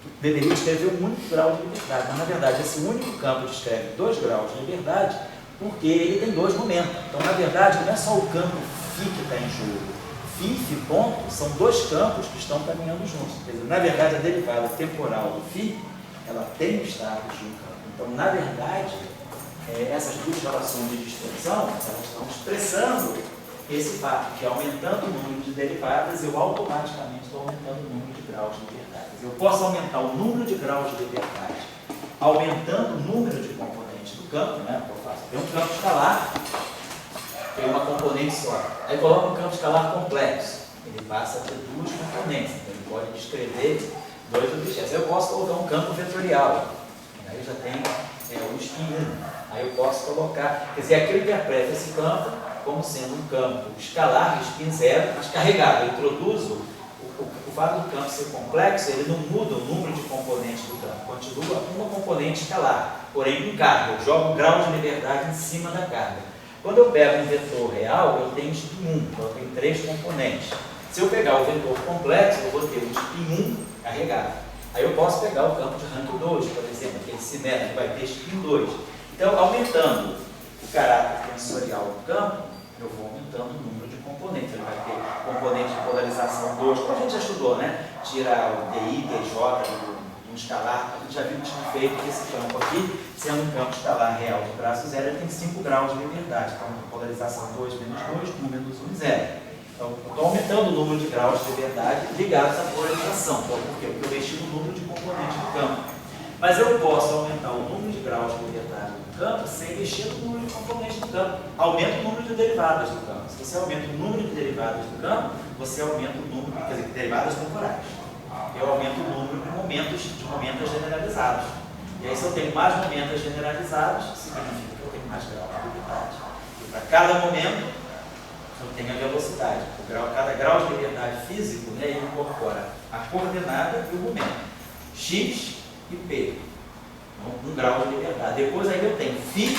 que deveria descrever um único grau de liberdade. Mas na verdade esse único campo descreve 2 graus de liberdade, porque ele tem 2 momentos. Então na verdade não é só o campo φ que está em jogo. Φ e φ ponto são 2 campos que estão caminhando juntos. Quer dizer, na verdade a derivada temporal do φ, ela tem o status de um campo. Então, na verdade, essas 2 relações de dispersão, elas estão expressando esse fato, que aumentando o número de derivadas, eu automaticamente estou aumentando o número de graus de liberdade. Eu posso aumentar o número de graus de liberdade aumentando o número de componentes do campo, né? Eu faço, tem um campo escalar, tem uma componente só. Aí coloco um campo escalar complexo, ele passa a ter 2 componentes, então ele pode descrever 2 objetos. Eu posso colocar um campo vetorial. Aí eu já tenho o spin 1. Aí eu posso colocar, quer dizer, aqui eu interpreto esse campo como sendo um campo escalar, spin 0, mas carregado. Eu introduzo, o fato do campo ser complexo, ele não muda o número de componentes do campo, continua uma componente escalar, porém com carga. Eu jogo um grau de liberdade em cima da carga. Quando eu pego um vetor real, eu tenho spin 1, então eu tenho 3 componentes. Se eu pegar o vetor complexo, eu vou ter o spin 1 carregado. Aí eu posso pegar o campo de rank 2, por exemplo, aquele simétrico que vai ter spin 2. Então, aumentando o caráter tensorial do campo, eu vou aumentando o número de componentes. Ele vai ter componente de polarização 2, como a gente já estudou, né? Tirar o DI, DJ de um escalar, a gente já viu que tinha feito que esse campo aqui, sendo um campo escalar real de traço 0, ele tem 5 graus de liberdade. Então, polarização 2 menos 2, 1 menos 1, 0. Então, eu estou aumentando o número de graus de liberdade ligados à polarização. Então, por quê? Porque eu mexi no número de componentes do campo. Mas eu posso aumentar o número de graus de liberdade do campo sem mexer no número de componentes do campo. Aumenta o número de derivadas do campo. Se você aumenta o número de derivadas do campo, você aumenta o número, quer dizer, derivadas temporais. Eu aumento o número de momentos generalizados. E aí, se eu tenho mais momentos generalizados, significa que eu tenho mais grau de liberdade. E para cada momento, eu tenho a velocidade. Cada grau de liberdade físico, né, ele incorpora a coordenada e o momento. X e P. Então, 1 grau de liberdade. Depois aí eu tenho φ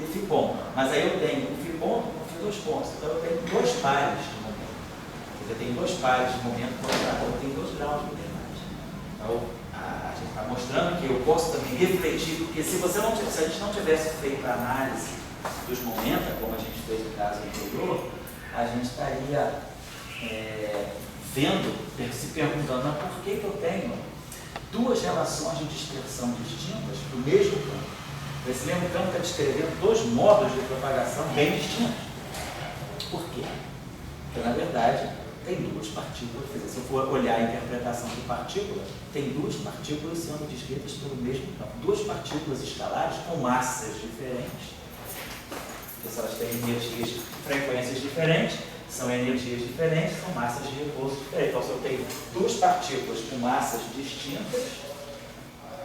e φ ponto. Mas aí eu tenho o φ ponto e 2 pontos. Então eu tenho 2 pares de momento. Eu tenho 2 pares de momento, então eu tenho 2 graus de liberdade. Então a gente está mostrando que eu posso também refletir, porque se a gente não tivesse feito a análise dos momentos, como a gente fez no caso anterior, a gente estaria se perguntando, mas por que eu tenho 2 relações de dispersão distintas para o mesmo campo? Esse mesmo campo está descrevendo 2 modos de propagação bem distintos. Por quê? Porque, na verdade, tem 2 partículas. Quer dizer, se eu for olhar a interpretação de partícula, tem 2 partículas sendo descritas pelo mesmo campo. 2 partículas escalares com massas diferentes. Porque se elas têm energias, frequências diferentes, são energias diferentes, são massas de repouso diferentes. Então, se eu tenho 2 partículas com massas distintas,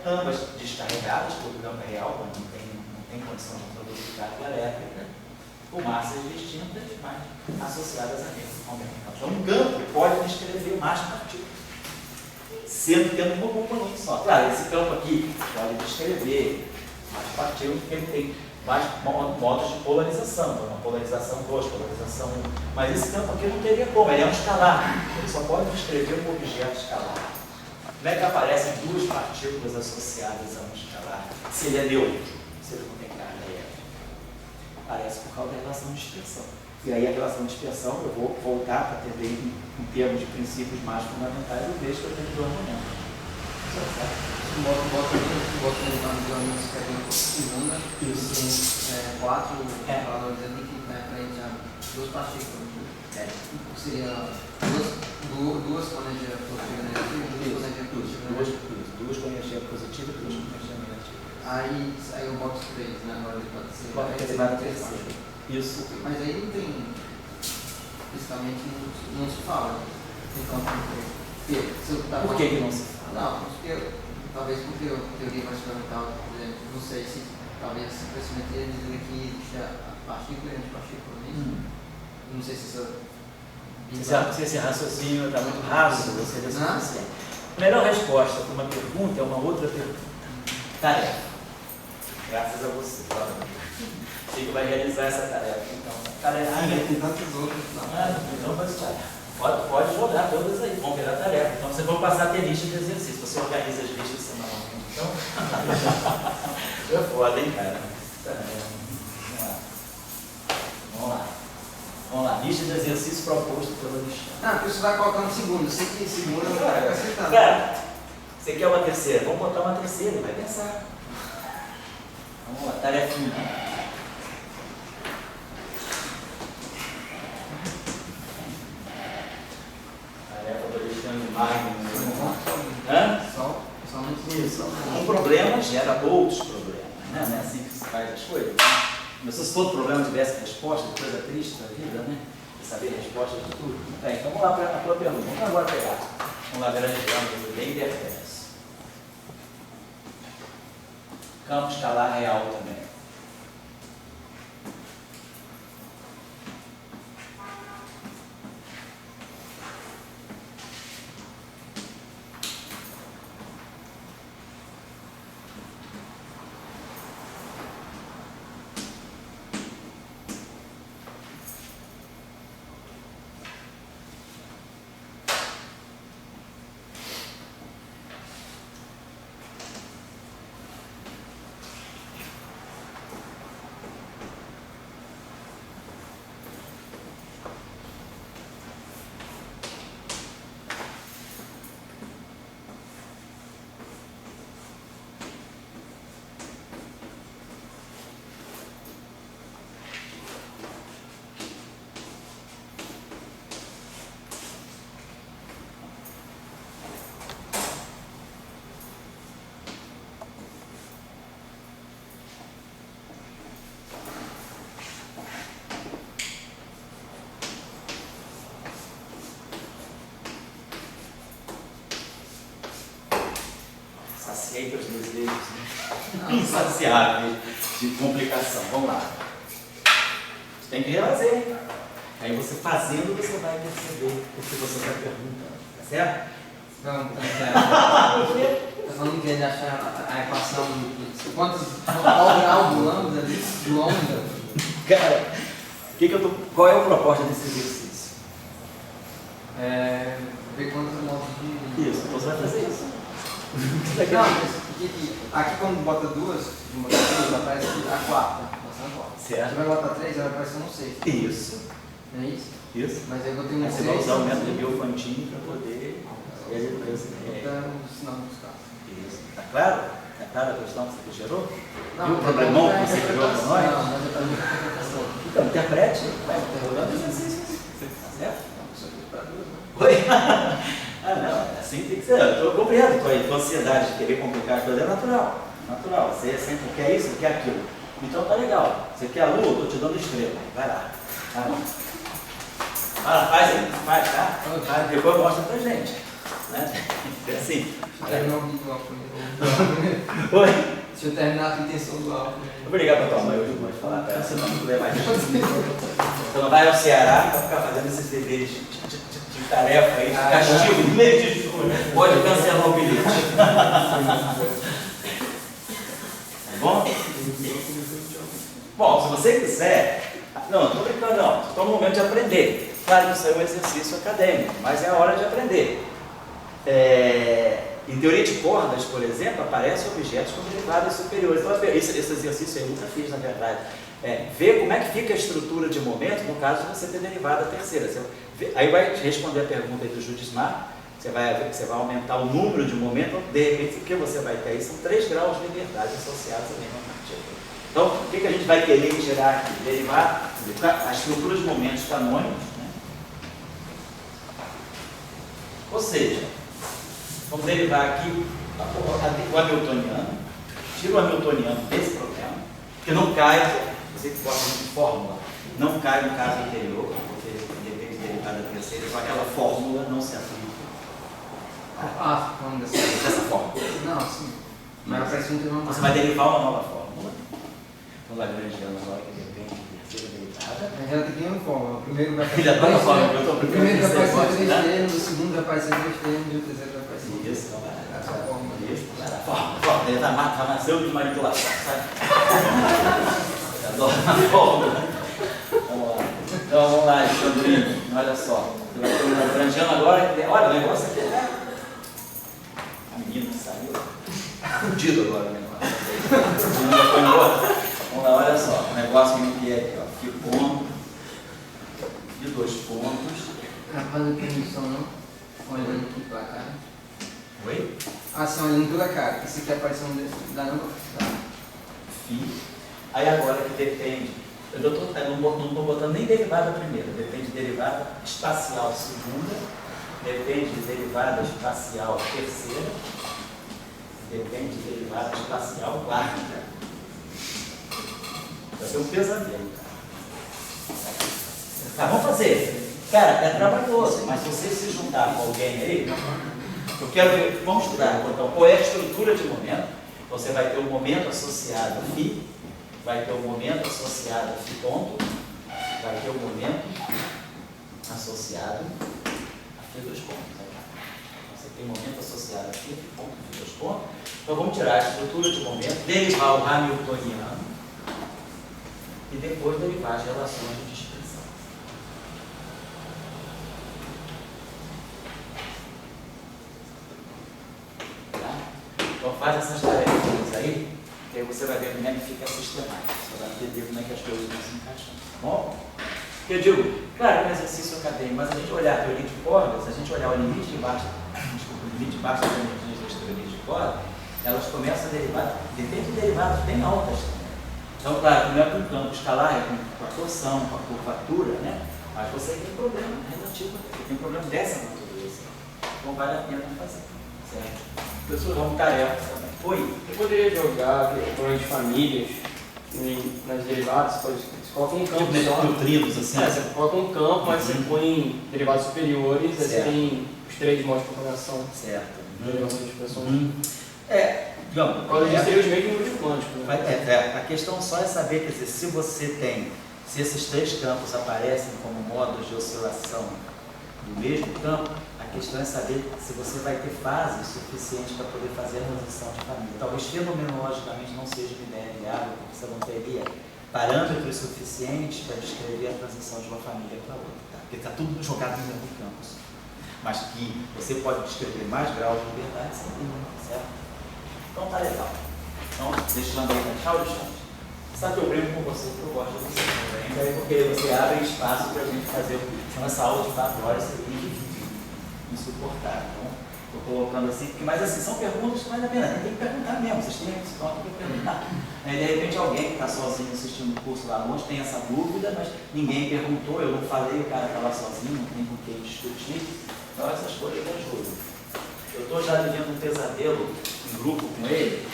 ambas descarregadas, porque o campo é real, não tem condição de produzir carga elétrica, com massas distintas, mas associadas a mesmo. Então, um campo pode descrever mais partículas, sendo tendo uma componente só. Claro, esse campo aqui pode descrever mais partículas, porque ele tem mais modos de polarização. Então, uma polarização 2, polarização 1. Mas esse campo aqui não teria como, ele é um escalar. Ele só pode descrever um objeto escalar. Como é que aparecem duas partículas associadas a um escalar? Se ele é neutro, se ele não tem carga elétrica. Aparece por causa da relação de dispersão. E aí a relação de dispersão, eu vou voltar para ter em termos de princípios mais fundamentais, eu vejo que eu tenho dois momentos. Bota no nome que é bem segunda, e tem 4 valores ali que vai para a duas partículas. Seria duas com energia positiva e negativa, duas com energia positiva e duas com energia negativa. Aí eu boto 3, né? Agora ele pode ser. Pode ter mais terceiro. Isso. Mas aí não tem. Fisicamente não se fala. Então, por que não se fala? Não, talvez porque a teoria mais fundamental, por exemplo, não sei se talvez esse crescimento ia dizer que existe a partícula e a antipartícula, não sei se isso. Se esse raciocínio está muito raso, você seria suficiente. A melhor resposta para uma pergunta é uma outra pergunta. Tarefa. Graças a você, você que vai realizar essa tarefa. Então, tarefinha. Tem tantas outras. Então vai estar. Pode jogar todas aí, vão virar tarefa. Então vocês vão passar a ter lista de exercícios. Você organiza as listas semanalmente. Então, é foda, hein, cara? Vamos lá. Lista de exercícios proposto pela lista. Não, porque você vai colocando segunda. Você que segunda não vai acrescentando. Cara, você quer uma terceira? Vamos botar uma terceira, vai pensar. Vamos lá, tarefinha. Isso. Um problema gera outros problemas, né? Não é assim que se faz as coisas. Mas se todo problema tivesse resposta, coisa triste da vida, né? Saber a resposta de tudo. Então vamos lá para a tua pergunta. Vamos agora pegar. Vamos lá, grande ângulo de interferência. Campo escalar real também. Saciei os desejos, né? Insaciáveis de complicação. Vamos lá. Você tem que refazer. Aí você fazendo, você vai perceber o que você está perguntando. Tá certo? Não, está falando que ele achar a equação de quantos grau do lambda ali, do lambda. Cara, qual é a proposta desse exercício? Ver quantos modos de. Isso, então você vai fazer isso. Não, mas aqui quando bota duas, aparece a quarta. Certo. Você vai botar 3, vai aparecer um 6. Isso. Não é isso? Isso. Mas aí eu vou ter um 6. Você vai usar o método de Biofantini para poder. Então, sinal dos casos. Isso. Tá claro? Tá claro a questão que você gerou? Não, viu o problemão que você criou para nós? Não, mas eu também interpretação. Então, interprete. Vai rolando exercício. Tá certo? Não, só que para duas, né? Oi? Não, assim tem que ser. Eu compreendo. Tua ansiedade de querer complicar as coisas é natural. Natural. Você sempre quer isso, quer aquilo. Então tá legal. Você quer a lua, eu tô te dando estrela. Vai lá. Vai lá. Faz aí, faz, tá? Depois mostra pra gente. Né? É assim. Eu não vi o Oi? Deixa eu terminar a intenção do álbum. Eu vou ligar para tua mãe hoje, pode falar para ela, você não puder mais. Então vai ao Ceará para ficar fazendo esses deveres de tarefa aí, de castigo, no meio de julho. Pode cancelar o bilhete. Tá bom? Bom, se você quiser. Não, estou brincando, não. Estou no momento de aprender. Claro que isso é um exercício acadêmico, mas é a hora de aprender. Em teoria de cordas, por exemplo, aparecem objetos com derivadas superiores. Então, esse exercício aí eu nunca fiz, na verdade. Ver como é que fica a estrutura de momento no caso de você ter derivada terceira. Aí vai responder a pergunta aí do Judismar. Você vai ver que você vai aumentar o número de momento. De repente, o que você vai ter aí são 3 graus de liberdade associados à mesma partícula. Então, o que a gente vai querer tirar aqui? Derivar a estrutura de momentos canônicos, né? Ou seja, vamos derivar aqui o hamiltoniano, tira o hamiltoniano desse problema, que não cai, você que gosta de fórmula, não cai no caso anterior, porque depende de derivada terceira, então aquela fórmula não se aplica. Vamos dessa forma. Não, sim. Mas parece muito normal. Você vai derivar uma nova fórmula. O Lagrangiano agora que depende de terceira derivada. Ela tem uma fórmula. O primeiro vai aparecer 3D, o segundo vai aparecer 3D e o terceiro vai aparecer 3D. Isso, a fórmula. Ele está nascendo de manipulação, sabe? Adoro a fórmula. Vamos lá. Então vamos lá, Alexandrino. Olha só. Você vai ter um Lagrangiano agora. Olha, o negócio aqui a menina saiu. Fudido agora o negócio. A menina foi embora. Vamos lá, olha só, o negócio que é aqui, ó, fio ponto, de 2 pontos. Rapaz, não tem isso não, olhando aqui pra cá. Oi? Assim, olhando pela cara, esse aqui apareceu um desse, dá não? Tá. Fio. Aí agora que depende, eu não estou botando nem derivada primeira, depende de derivada espacial segunda, depende de derivada espacial terceira, depende de derivada espacial quarta. Vai ser um pesadelo, cara. Tá, vamos fazer. Cara, é trabalhoso, mas se você se juntar com alguém aí, eu quero ver, vamos estudar então, qual é a estrutura de momento. Você vai ter o momento associado a φ, vai ter o momento associado a φ ponto, vai ter o momento associado a φ 2 pontos. Você tem momento associado a φ ponto, φ 2 pontos. Então vamos tirar a estrutura de momento, derivar o hamiltoniano, e depois derivar as relações de dispersão. Tá? Então faz essas tarefas aí, que aí você vai ver como é que fica sistemático. Você vai entender como é que as coisas vão se encaixando. Tá bom? Eu digo, claro, é um exercício acadêmico, mas a gente olhar a teoria de cordas, a gente olhar o limite de baixa, o limite de baixa das energias das teorias de corda, elas começam a derivar, depende de derivadas bem altas também. Então, claro, não é com o campo escalar, é com a torção, com a curvatura, né? Mas você tem problema relativo, você tem problema dessa natureza. Então vale a pena fazer, certo? Pessoas como tarefas também. Oi? Eu poderia jogar problemas de famílias nas derivadas, você coloca um campo só. Neutrinos, assim. Você coloca um campo, mas você põe derivados superiores, aí você tem os 3 modos de propagação. Certo. Derivações de expressões. Digamos, seria os mesmos números quânticos. Né? A questão só é saber, quer dizer, se esses 3 campos aparecem como modos de oscilação do mesmo campo, a questão é saber se você vai ter fases suficientes para poder fazer a transição de família. Talvez fenomenologicamente não seja uma ideia viável, porque você não teria parâmetros suficientes para descrever a transição de uma família para outra, tá? Porque está tudo jogado no mesmo campo. Mas que você pode descrever mais graus de liberdade, certo? Então tá legal. Então, deixando aí, tchau, Alexandre. Sabe que eu brinco com você, que eu gosto de você também, porque você abre espaço para a gente fazer essa aula de 4 horas seria insuportável. Então, estou colocando assim, mas assim, são perguntas que vale a pena, tem que perguntar mesmo, vocês têm esse toque para perguntar. De repente alguém que está sozinho assistindo o curso lá longe tem essa dúvida, mas ninguém perguntou, eu não falei, o cara está lá sozinho, não tem com quem discutir. Então essas coisas ajudam. Eu estou já vivendo um pesadelo em grupo com ele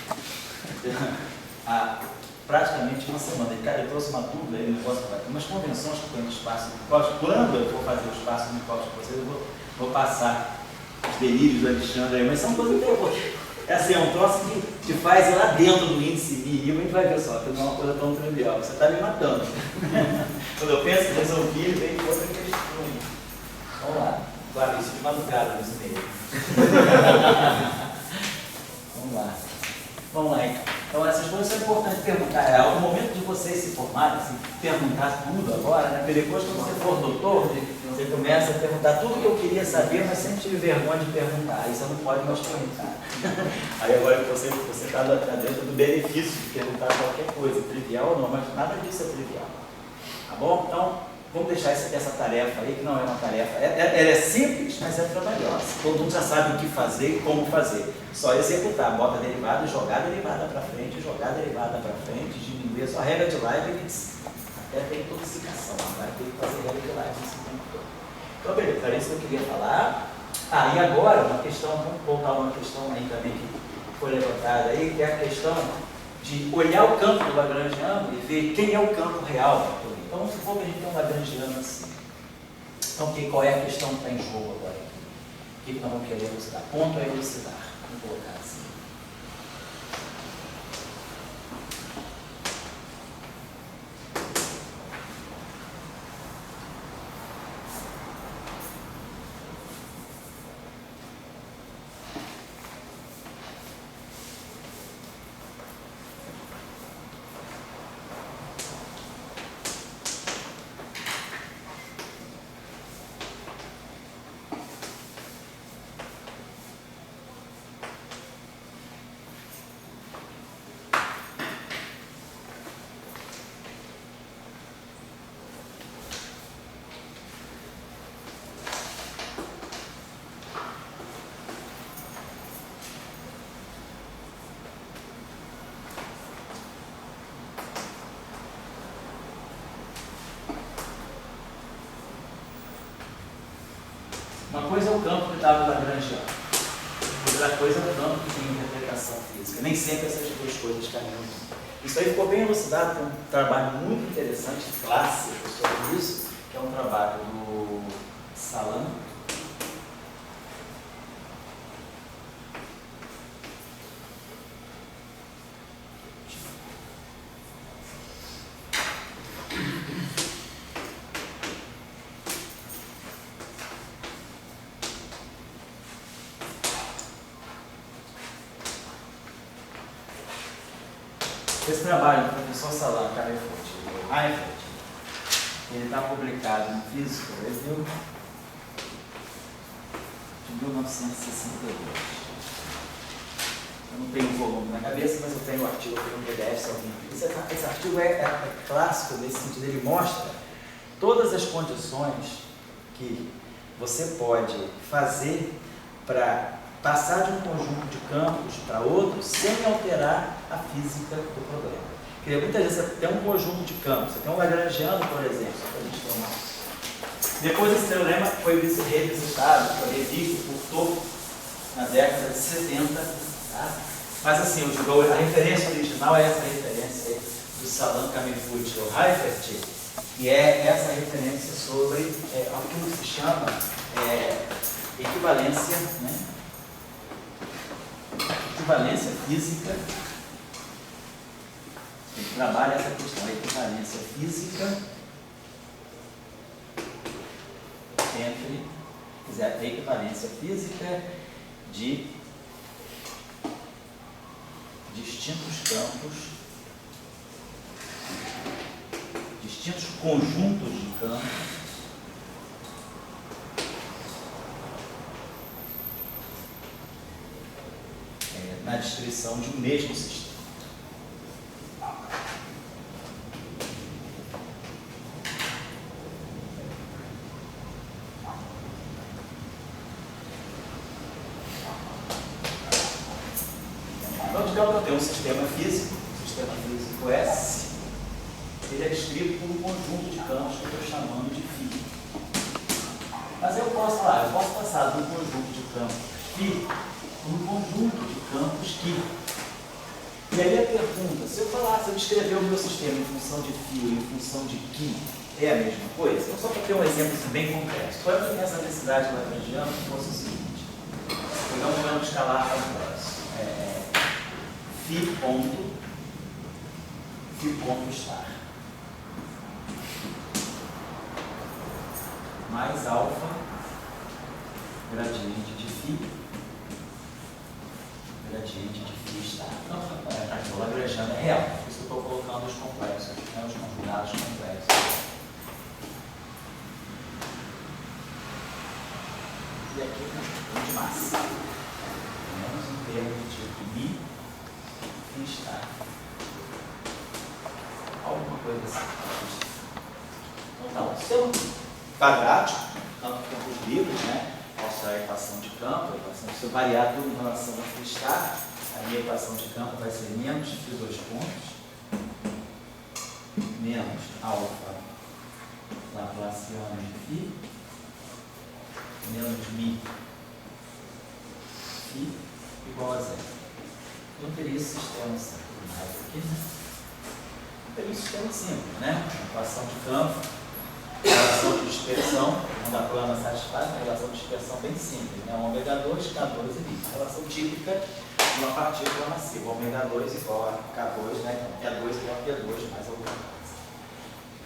há praticamente uma semana. E, cara, eu trouxe uma dúvida, ele não posso falar, umas convenções que tem no espaço micótico. Quando eu for fazer o espaço micótico com vocês, eu vou passar os delírios do Alexandre aí, mas são coisas É assim, é um troço que te faz ir lá dentro do índice mínimo e vai ver só, que não é uma coisa tão trivial. Você está me matando. Quando eu penso em resolver, vem outra questão. Vamos lá. Claro, isso de madrugada nesse meio. Vamos lá então. Então essas coisas são importantes perguntar. É o momento de vocês se formarem, assim, perguntar tudo agora, né? Porque depois quando você for doutor, você começa a perguntar tudo que eu queria saber, mas sempre tive vergonha de perguntar. Aí você não pode mais perguntar. Aí agora que você está dentro do benefício de perguntar qualquer coisa, trivial ou não, mas nada disso é trivial. Tá bom? Então, vamos deixar essa tarefa aí, que não é uma tarefa, ela é simples, mas é trabalhosa. Todo mundo já sabe o que fazer e como fazer. Só executar, bota a derivada e jogar a derivada para frente, jogar a derivada para frente, diminuir. Só a regra de Leibniz, até tem intoxicação, vai ter que fazer regra de Leibniz o tempo todo. Então, beleza, era isso que eu queria falar. E agora, uma questão, vamos voltar a uma questão aí também que foi levantada aí, que é a questão de olhar o campo do Lagrangiano e ver quem é o campo real. Então, vamos supor que a gente tem um Lagrangiano assim. Então, qual é a questão que está em jogo agora? O que nós vamos querer elucidar? Ponto a elucidar. Vamos colocar assim. Uma coisa é o campo que estava Lagrangiano, outra coisa é o campo que tem interpretação física. Nem sempre essas duas coisas caminham juntas. Isso aí ficou bem elucidado por um trabalho muito interessante, clássico sobre isso, que é um trabalho do Salam. Esse trabalho do professor Salam Camerfurt e Heifeld, ele está publicado no Physical Review de 1962. Eu não tenho o volume na cabeça, mas eu tenho o artigo, eu tenho um PDF, se alguém quiser. Esse artigo é clássico nesse sentido, ele mostra todas as condições que você pode fazer para passar de um conjunto de campos para outro sem alterar a física do problema. Porque muitas vezes você tem um conjunto de campos, você tem um Lagrangiano, por exemplo, só para a gente ter uma... Depois esse teorema foi revisitado, foi revisto por Toff na década de 70, tá? Mas assim, a referência original é essa referência aí do Salam Camerfurt e Heifeld, que é essa referência sobre aquilo que se chama equivalência, né? Equivalência física. Ele trabalha essa questão, a equivalência física entre a equivalência física de distintos campos, distintos conjuntos de campos na descrição de um mesmo sistema. Então, digamos que eu tenho um sistema físico, S, ele é descrito por um conjunto de campos que eu estou chamando de φ. Mas eu posso passar de um conjunto de campos φ para um conjunto de campos Q. E aí a pergunta, se eu descrever o meu sistema em função de φ e em função de Q, é a mesma coisa? Então, só para ter um exemplo assim, bem concreto. Quando eu tenho essa densidade lagrangiana, fosse o seguinte: pegar um campo escalar complexo. φ ponto estar mais alfa gradiente de φ gradiente de φ estar. Então, aqui o lagrangiano é real, por isso que eu estou colocando os complexos, né, os conjugados complexos. E aqui o de massa. Menos em termos de mi e estar. Alguma coisa assim. Então, se eu quadrático, tanto que campos livres, né? Mostrar a equação de campo, se eu variar tudo em relação a φ estar, a minha equação de campo vai ser menos φ dois pontos, menos alfa laplaciano de φ, menos mi φ igual a zero. Eu teria esse sistema mais aqui, né? Eu teria um sistema simples, né? Equação de campo, relação de dispersão, quando a plana satisfaz, uma relação de dispersão bem simples, né? Ômega 2, K2 e μ. A relação típica de uma partícula massiva, ômega 2 igual a K2, né? Então, Q2 igual a P2 mais alguma coisa.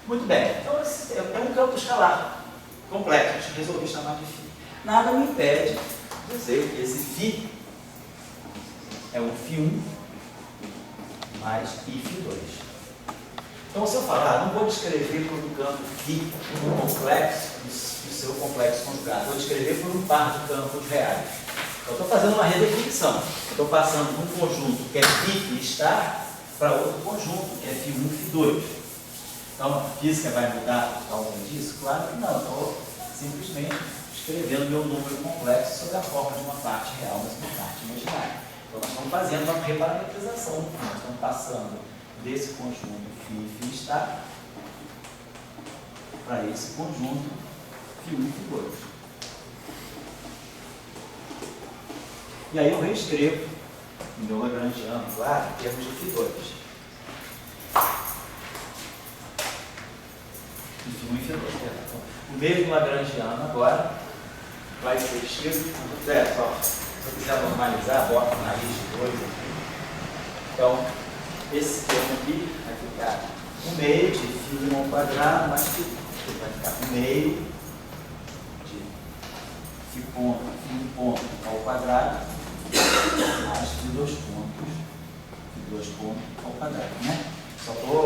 Muito bem, então esse é um campo escalar complexo, resolvi chamar de φ. Nada me impede de dizer que esse φ é o φ1 mais φ2. Então, se eu falar, não vou descrever por um campo φ um complexo do seu complexo conjugado, vou descrever por um par de campos reais. Eu estou fazendo uma redefinição. Estou passando de um conjunto que é φ estar para outro conjunto que é φ1 φ2. Então, a física vai mudar por causa disso? Claro que não. Estou simplesmente escrevendo meu número complexo sob a forma de uma parte real, mas uma parte imaginária. Então, nós estamos fazendo uma reparametrização. Nós estamos passando desse conjunto φ estar para esse conjunto φ1 φ2. E aí eu reescrevo o meu lagrangiano, claro, em termos de φ2. φ1 e φ2. Então, o mesmo lagrangiano agora vai ser escrito, certo? Se eu quiser normalizar, bota na raiz de 2 aqui. Então, esse termo aqui vai ficar 1 meio de φ1 ao quadrado, mais φ2. Vai ficar 1 meio de φ1 ponto ao quadrado, mais φ2 pontos ao quadrado, né? Só estou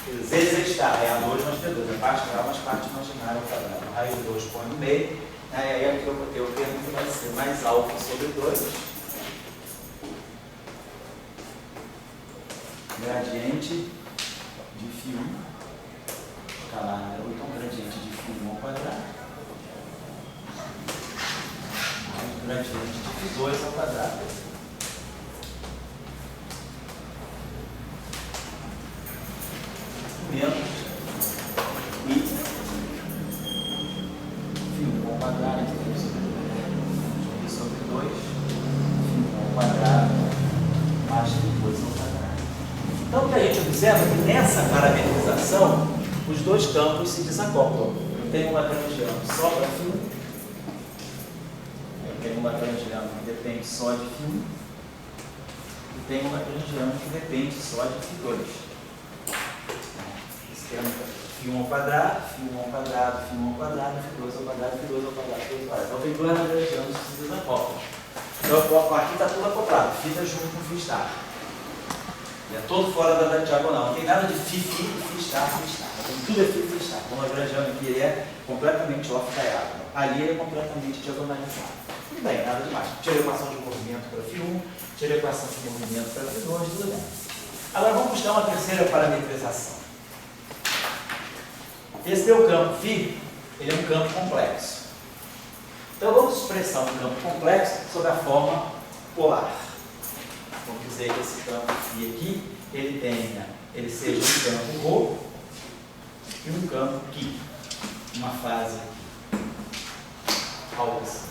Z-estar, é a 2 mais P2, é parte real mais parte imaginária ao quadrado. Raiz de 2 põe no meio, né? E aí aqui eu vou ter o termo que vai ser mais alfa sobre 2, gradiente de φ1, escalar, então gradiente de φ1 ao quadrado, mais gradiente de φ2 ao quadrado. Menos i φ1 ao quadrado sobre 2, φ1 ao quadrado mais φ2 ao quadrado. Então, o que a gente observa é que nessa parametrização, os dois campos se desacoplam. Eu tenho um lagrangiano só para φ1, eu tenho um lagrangiano que depende só de φ1, e tenho um lagrangiano que depende só de φ2. φ1 ao quadrado, φ1 ao quadrado, φ1 ao quadrado, φ2 ao quadrado, φ2 ao quadrado, φ2 ao quadrado. Então tem dois lagrangianos que se desacoplam. Então aqui está tudo acoplado, φ está junto com φ estar. E é todo fora da diagonal. Não tem nada de φ estar. Então, tudo é φ estar. Então o lagrangiano aqui ele é completamente off-diagonal. Ali ele é completamente diagonalizado. Tudo bem, nada demais. Tirei a equação de movimento para φ1, tirei a equação de movimento para φ2, tudo bem. Agora vamos buscar uma terceira parametrização. Esse meu campo φ, ele é um campo complexo. Então vamos expressar um campo complexo sob a forma polar. Vamos dizer que esse campo φ aqui, ele seja um campo ρ e um campo Q, uma fase aqui. Algo assim.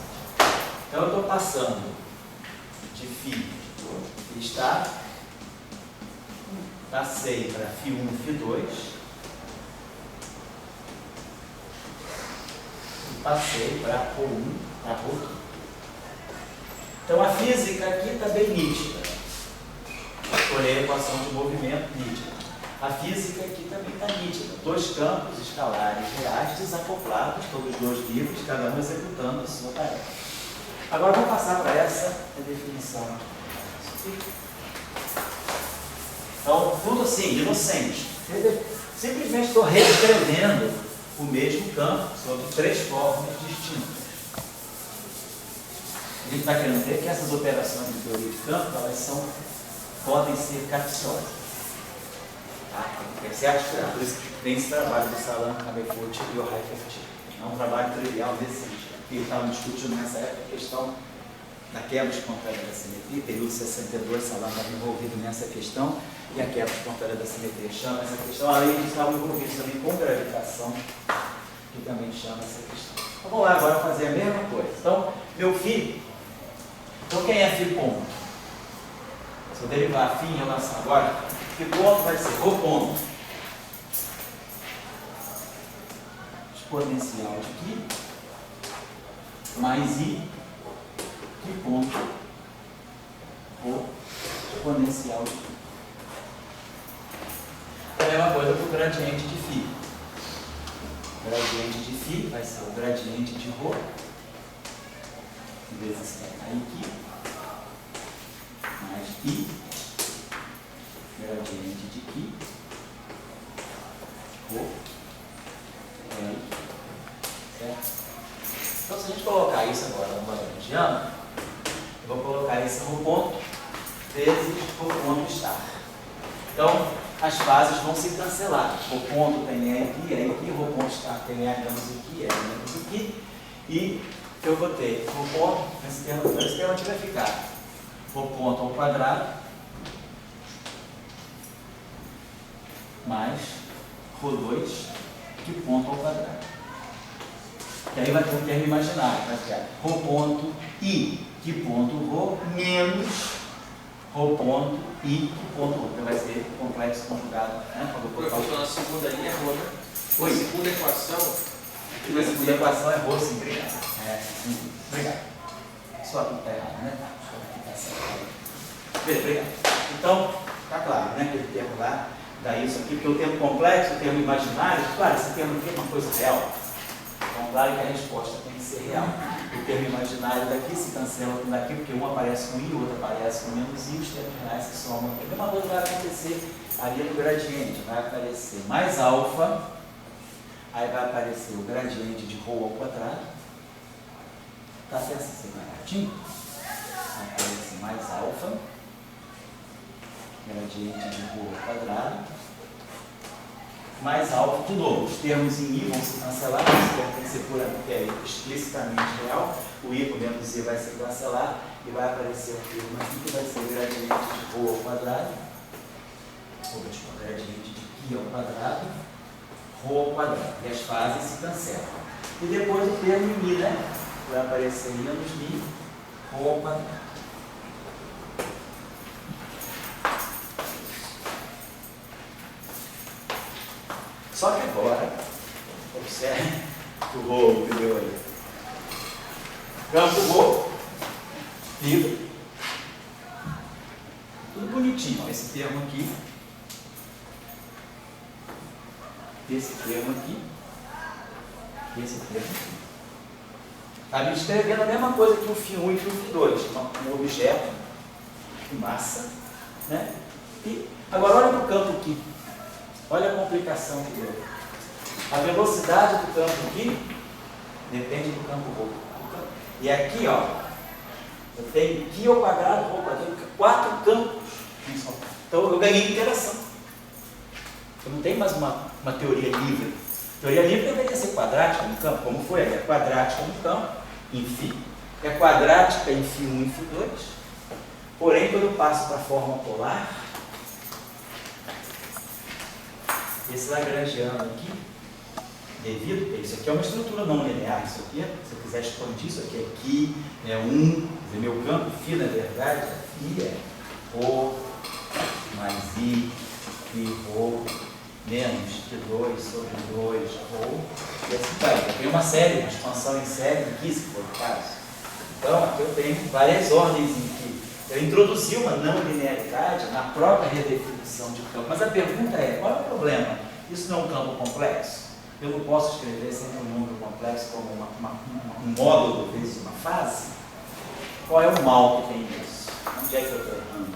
Então eu estou passando de φ estar, passei para φ1 e φ2, passei para ρ1, para ρ2. Então a física aqui está bem nítida. porém a equação de movimento nítida. A física aqui também está nítida. Dois campos escalares reais desacoplados, todos dois livres, cada um executando a sua tarefa. Agora vamos passar para essa definição. Então, tudo assim, inocente. Simplesmente estou reescrevendo o mesmo campo sob três formas distintas. A gente está querendo dizer que essas operações de teoria de campo, elas podem ser capciosas. Tá? Tem que ser articulado. Por isso que tem esse trabalho do Salam, Kamekut e o Heifert. É um trabalho trivial nesse sentido. Eles estavam discutindo nessa época a questão da quebra espontânea da simetria. Período 62, Salam estava envolvido nessa questão, e a quebra espontânea da simetria chama essa questão. Além disso, estavam envolvidos também com gravitação, que também chama essa questão. Então, vamos lá agora fazer a mesma coisa. Então, meu filho. Então, quem é φ ponto? Se eu derivar φ em relação agora, φ ponto vai ser ρ ponto exponencial de φ mais I φ ponto ρ exponencial de φ. É a mesma coisa para o gradiente de φ. O gradiente de φ vai ser o gradiente de ρ vezes I aqui, mais I, gradiente de Q, ρ, L, certo? Então, se a gente colocar isso agora no lagrangiano, eu vou colocar esse ρ ponto vezes ρ ponto estar. Então, as fases vão se cancelar. O ponto tem E aqui, ρ ponto estar tem E menos aqui, E menos aqui, e eu vou ter o ponto, esse termo aqui vai ficar o ponto ao quadrado mais ρ2 que ponto ao quadrado. Que aí vai ter um termo imaginário, vai ficar ρ ponto I que ponto ρ menos ρ ponto I que ponto ρ. Então vai ser complexo conjugado. Né? Professor, na segunda linha é ρ, né? Oi? A segunda equação. A segunda equação é ρ, sim, obrigado. Sim, obrigado. Só aqui está errado, né? Só aqui está certo. Beleza, obrigado. Então, está claro, né? Aquele termo lá, dá isso aqui, porque o termo complexo, o termo imaginário, claro, esse termo aqui é uma coisa real. Então, claro que a resposta tem que ser real. O termo imaginário daqui se cancela com daqui, porque um aparece com I, o outro aparece com menos I, os termos reais se somam. A mesma coisa vai acontecer ali no gradiente, vai aparecer mais alfa, aí vai aparecer o gradiente de ρ ao quadrado. Está certo esse gradiente? Vai aparecer mais alfa, gradiente de ρ ao quadrado, mais alfa, de novo, os termos em I vão se cancelar, esse termo tem que ser puramente, explicitamente real, o I com menos I vai se cancelar e vai aparecer um termo aqui que vai ser o gradiente de ρ ao quadrado, ou o gradiente de Q ao quadrado, ρ ao quadrado, e as fases se cancelam. E depois o termo em I, né? Vai aparecer menos mi, ρ ao quadrado. Só que agora, observe o rolo que deu aí. Campo rolo, vivo. Tudo bonitinho, ó, esse termo aqui. Esse termo aqui. Esse termo aqui. Está me descrevendo a mesma coisa que o φ1 e o φ2. Então, um objeto de massa. Né? E agora olha para o campo aqui. Olha a complicação que deu. A velocidade do campo aqui depende do campo ρ. E aqui, ó, eu tenho Q ao quadrado, ρ ao quadrado, 4 campos. Então eu ganhei interação. Eu não tenho mais uma teoria livre. Teoria livre deveria ser quadrática no campo, como foi? É quadrática no campo, em φ. É quadrática em φ1 e φ2. Porém, quando eu passo para a forma polar, esse lagrangiano aqui, devido, isso aqui é uma estrutura não linear, isso aqui, se eu quiser expandir isso aqui é 1, meu campo φ na verdade, φ é ρ mais I, φ ρ, menos Q2 sobre 2 ρ, e assim vai. Eu tenho uma série, uma expansão em série aqui, se for o caso. Então, aqui eu tenho várias ordens em que Eu introduzi uma não linearidade na própria redefinição de campo. Mas a pergunta é, qual é o problema? Isso não é um campo complexo? Eu não posso escrever sempre um número complexo como um módulo vezes uma fase? Qual é o mal que tem nisso? Onde é que eu estou errando?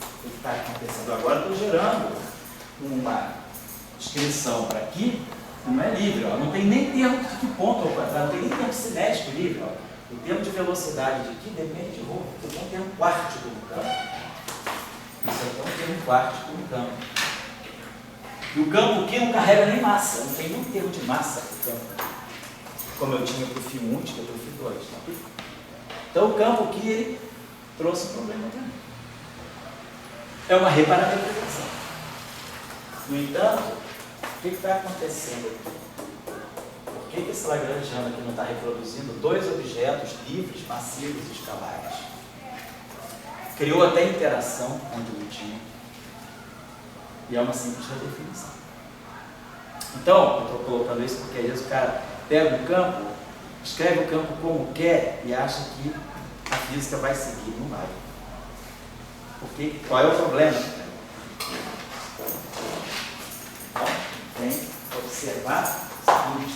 O que está acontecendo agora? Eu estou gerando uma descrição para aqui, não é livre, ó. Não tem nem termo de que ponto ao quadrado, não tem nem termo cinético livre. Ó. O termo de velocidade de aqui depende de rho, eu tenho um termo quártico no campo. Isso aqui é um termo quártico no campo. E o campo aqui não carrega nem massa, não tem nenhum termo de massa no campo. Como eu tinha para o fio único e para o fio 2. Tá? Então o campo aqui ele trouxe um problema para mim. É uma reparametrização. No entanto, o que está acontecendo aqui? Por que esse lagrangiano aqui não está reproduzindo dois objetos livres, massivos e escalares? Criou até interação onde não tinha. E é uma simples redefinição. Então, eu estou colocando isso porque às vezes o cara pega um campo, escreve o campo como quer e acha que a física vai seguir. Não vai. Porque qual é o problema? Tem que observar o seguinte: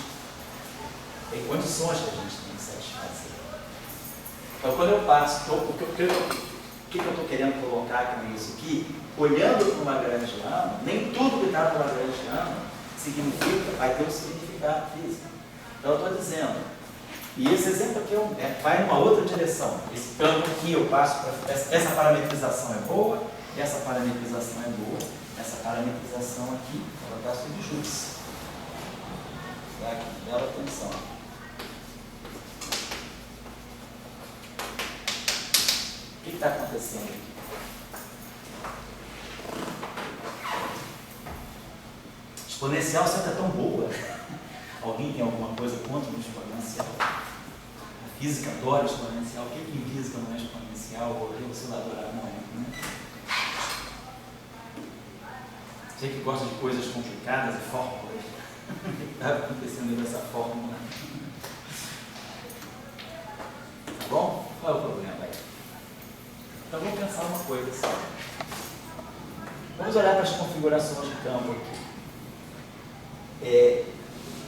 tem condições que a gente tem que satisfazer. Então, quando eu passo, o que eu estou querendo colocar aqui nisso aqui, olhando para o lagrangiano, nem tudo que está no lagrangiano significa, vai ter um significado físico. Então, eu estou dizendo, e esse exemplo aqui vai numa outra direção. Esse campo aqui eu passo para. Essa parametrização é boa, essa parametrização é boa, essa parametrização aqui, ela está sob júdice. Tá aqui, bela atenção. O que está acontecendo aqui? Exponencial sempre é tão boa. Alguém tem alguma coisa contra o exponencial? A física adora exponencial. O que em física não é exponencial? O oscilador harmônico, né? Você que gosta de coisas complicadas e fórmulas. O que está acontecendo nessa fórmula? Tá bom? Qual é o problema aí? Então vamos pensar uma coisa assim. Vamos olhar para as configurações de campo aqui.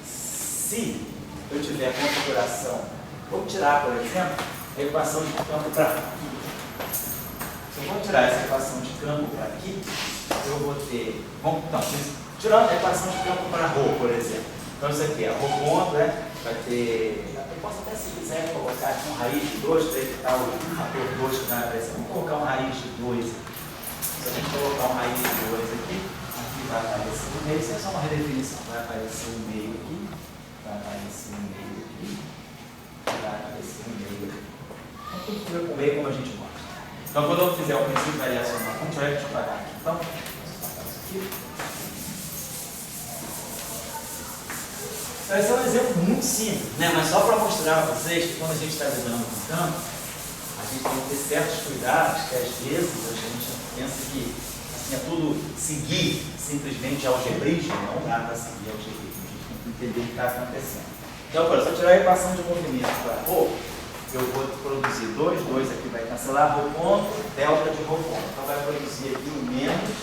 Se eu tiver a configuração, vamos tirar, por exemplo, a equação de campo para aqui. Se eu vou tirar essa equação de campo para aqui, eu vou ter. Tirando a equação de campo para ρ, por exemplo. Então isso aqui é ρ ponto, né? Vai ter. Eu posso até, se quiser, colocar aqui um raiz de 2 para evitar o fator 2 que vai aparecer. Vamos colocar um raiz de 2. Se a gente colocar um raiz de 2 aqui vai aparecer no meio. Isso é só uma redefinição. Vai aparecer no meio aqui, vai aparecer no meio aqui, vai aparecer no meio aqui. Então tudo que for com meio como a gente gosta. Então quando eu fizer o princípio variacional, deixa eu apagar aqui. Então, vamos apagar isso aqui. Esse é um exemplo muito simples, né? Mas só para mostrar a vocês que quando a gente está lidando com o campo, a gente tem que ter certos cuidados que às vezes a gente pensa que assim, é tudo seguir simplesmente algebrismo, não dá para seguir algebrismo, a gente tem que entender o que está acontecendo. Então, agora, se eu tirar a equação de movimento para ρ, eu vou produzir 2 aqui vai cancelar ρ ponto, delta de ρ ponto. Então vai produzir aqui o menos,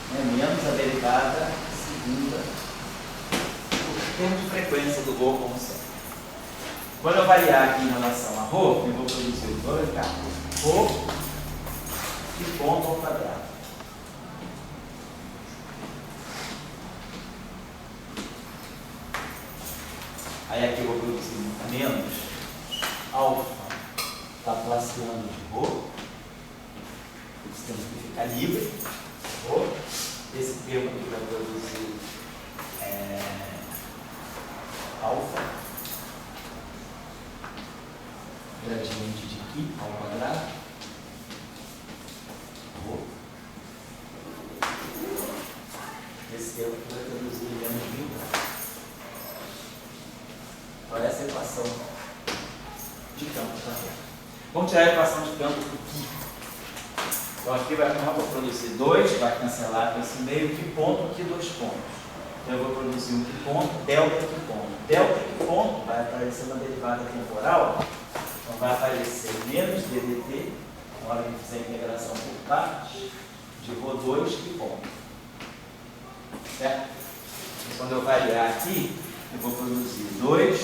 né, menos a derivada segunda, o termo de frequência do ρ como sempre. Quando eu variar aqui em relação a ρ, eu vou produzir o 2K, ρ de ponto ao quadrado. Aí aqui eu vou produzir menos alfa laplaciano de ρ. Isso tem que ficar livre. Ρ. Esse termo aqui vai produzir alfa gradiente de π ao quadrado. Ρ. Esse termo aqui vai produzir menos μ. Então essa é a equação de campo também. Vamos tirar a equação de campo aqui. Então aqui vai produzir 2, vai cancelar com esse meio, que ponto aqui 2 pontos. Então eu vou produzir um que ponto, delta que ponto. Delta que ponto vai aparecer na derivada temporal, então vai aparecer menos ddt Na hora que eu fizer a integração por partes, de ρ2 que ponto. Certo? Então, quando eu variar aqui, eu vou produzir 2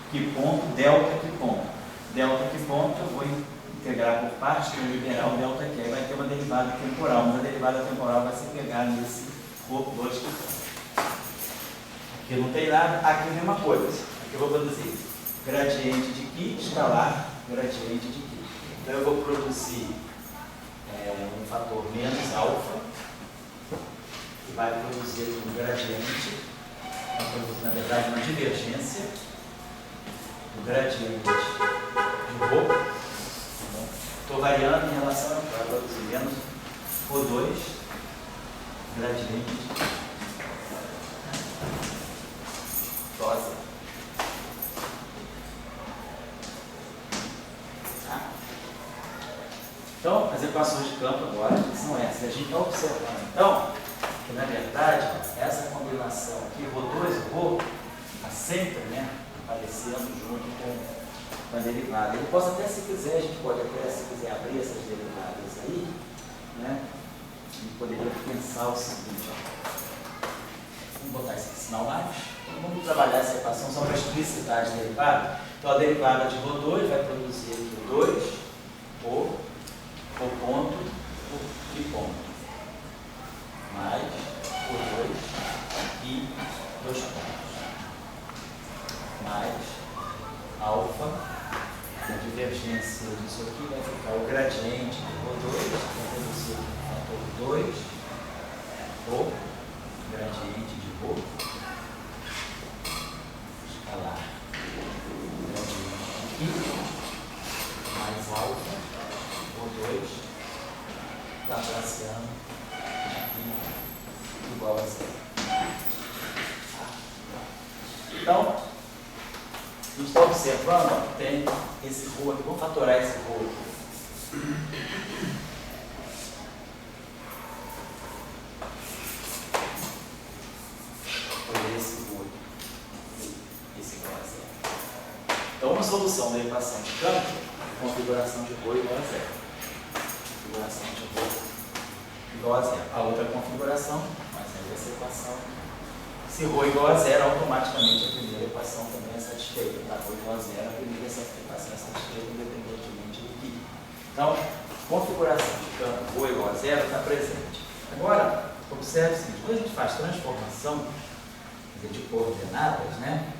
que ponto, delta que ponto. Delta que ponto, eu vou integrar por partes, que eu liberar o delta aqui. Aí vai ter uma derivada temporal, mas a derivada temporal vai se pegar nesse ρ2 que ponto. Aqui não tem nada, aqui é a mesma coisa. Aqui eu vou produzir gradiente de Qi, escalar, gradiente de Qi. Então eu vou produzir um fator menos alfa, que vai produzir um gradiente, vai produzir, na verdade, uma divergência do gradiente de ρ. Estou variando em relação a vai produzir menos ρ2, gradiente de dose. Então, as equações de campo agora são essas. A gente está observando, então, que na verdade, essa combinação aqui, ρ2 e ρ, está sempre aparecendo junto com a derivada. Eu posso até, se quiser, a gente pode até, se quiser, abrir essas derivadas aí, né? A gente poderia pensar o seguinte, ó. Vamos botar esse aqui, sinal mais. Então, vamos trabalhar essa equação só para explicitar as derivadas. Então, a derivada de ρ2 vai produzir aqui 2 ρ, o ponto, o que ponto, mais ρ2 e 2 pontos, mais alfa, a divergência disso aqui vai ficar o gradiente de ρ2, vai reduzir o fator 2, o gradiente de ρ, escalar, gradiente de Qi, mais alfa, ρ2, laplaciano aqui igual a 0. Então, a gente está observando, ó, tem esse ρ aqui, vamos fatorar esse ρ aqui. Olha esse ρ aqui, esse igual a 0. Então, uma solução da equação de campo, configuração de ρ igual a 0. Configuração de ρ igual a 0. A outra configuração, mas aí essa equação, se ρ igual a 0, automaticamente a primeira equação também é satisfeita. Tá? ρ igual a 0, a primeira equação é satisfeita independentemente do Qi. Então, configuração de campo ρ igual a 0 está presente. Agora, observe o seguinte, quando a gente faz transformação de coordenadas, né?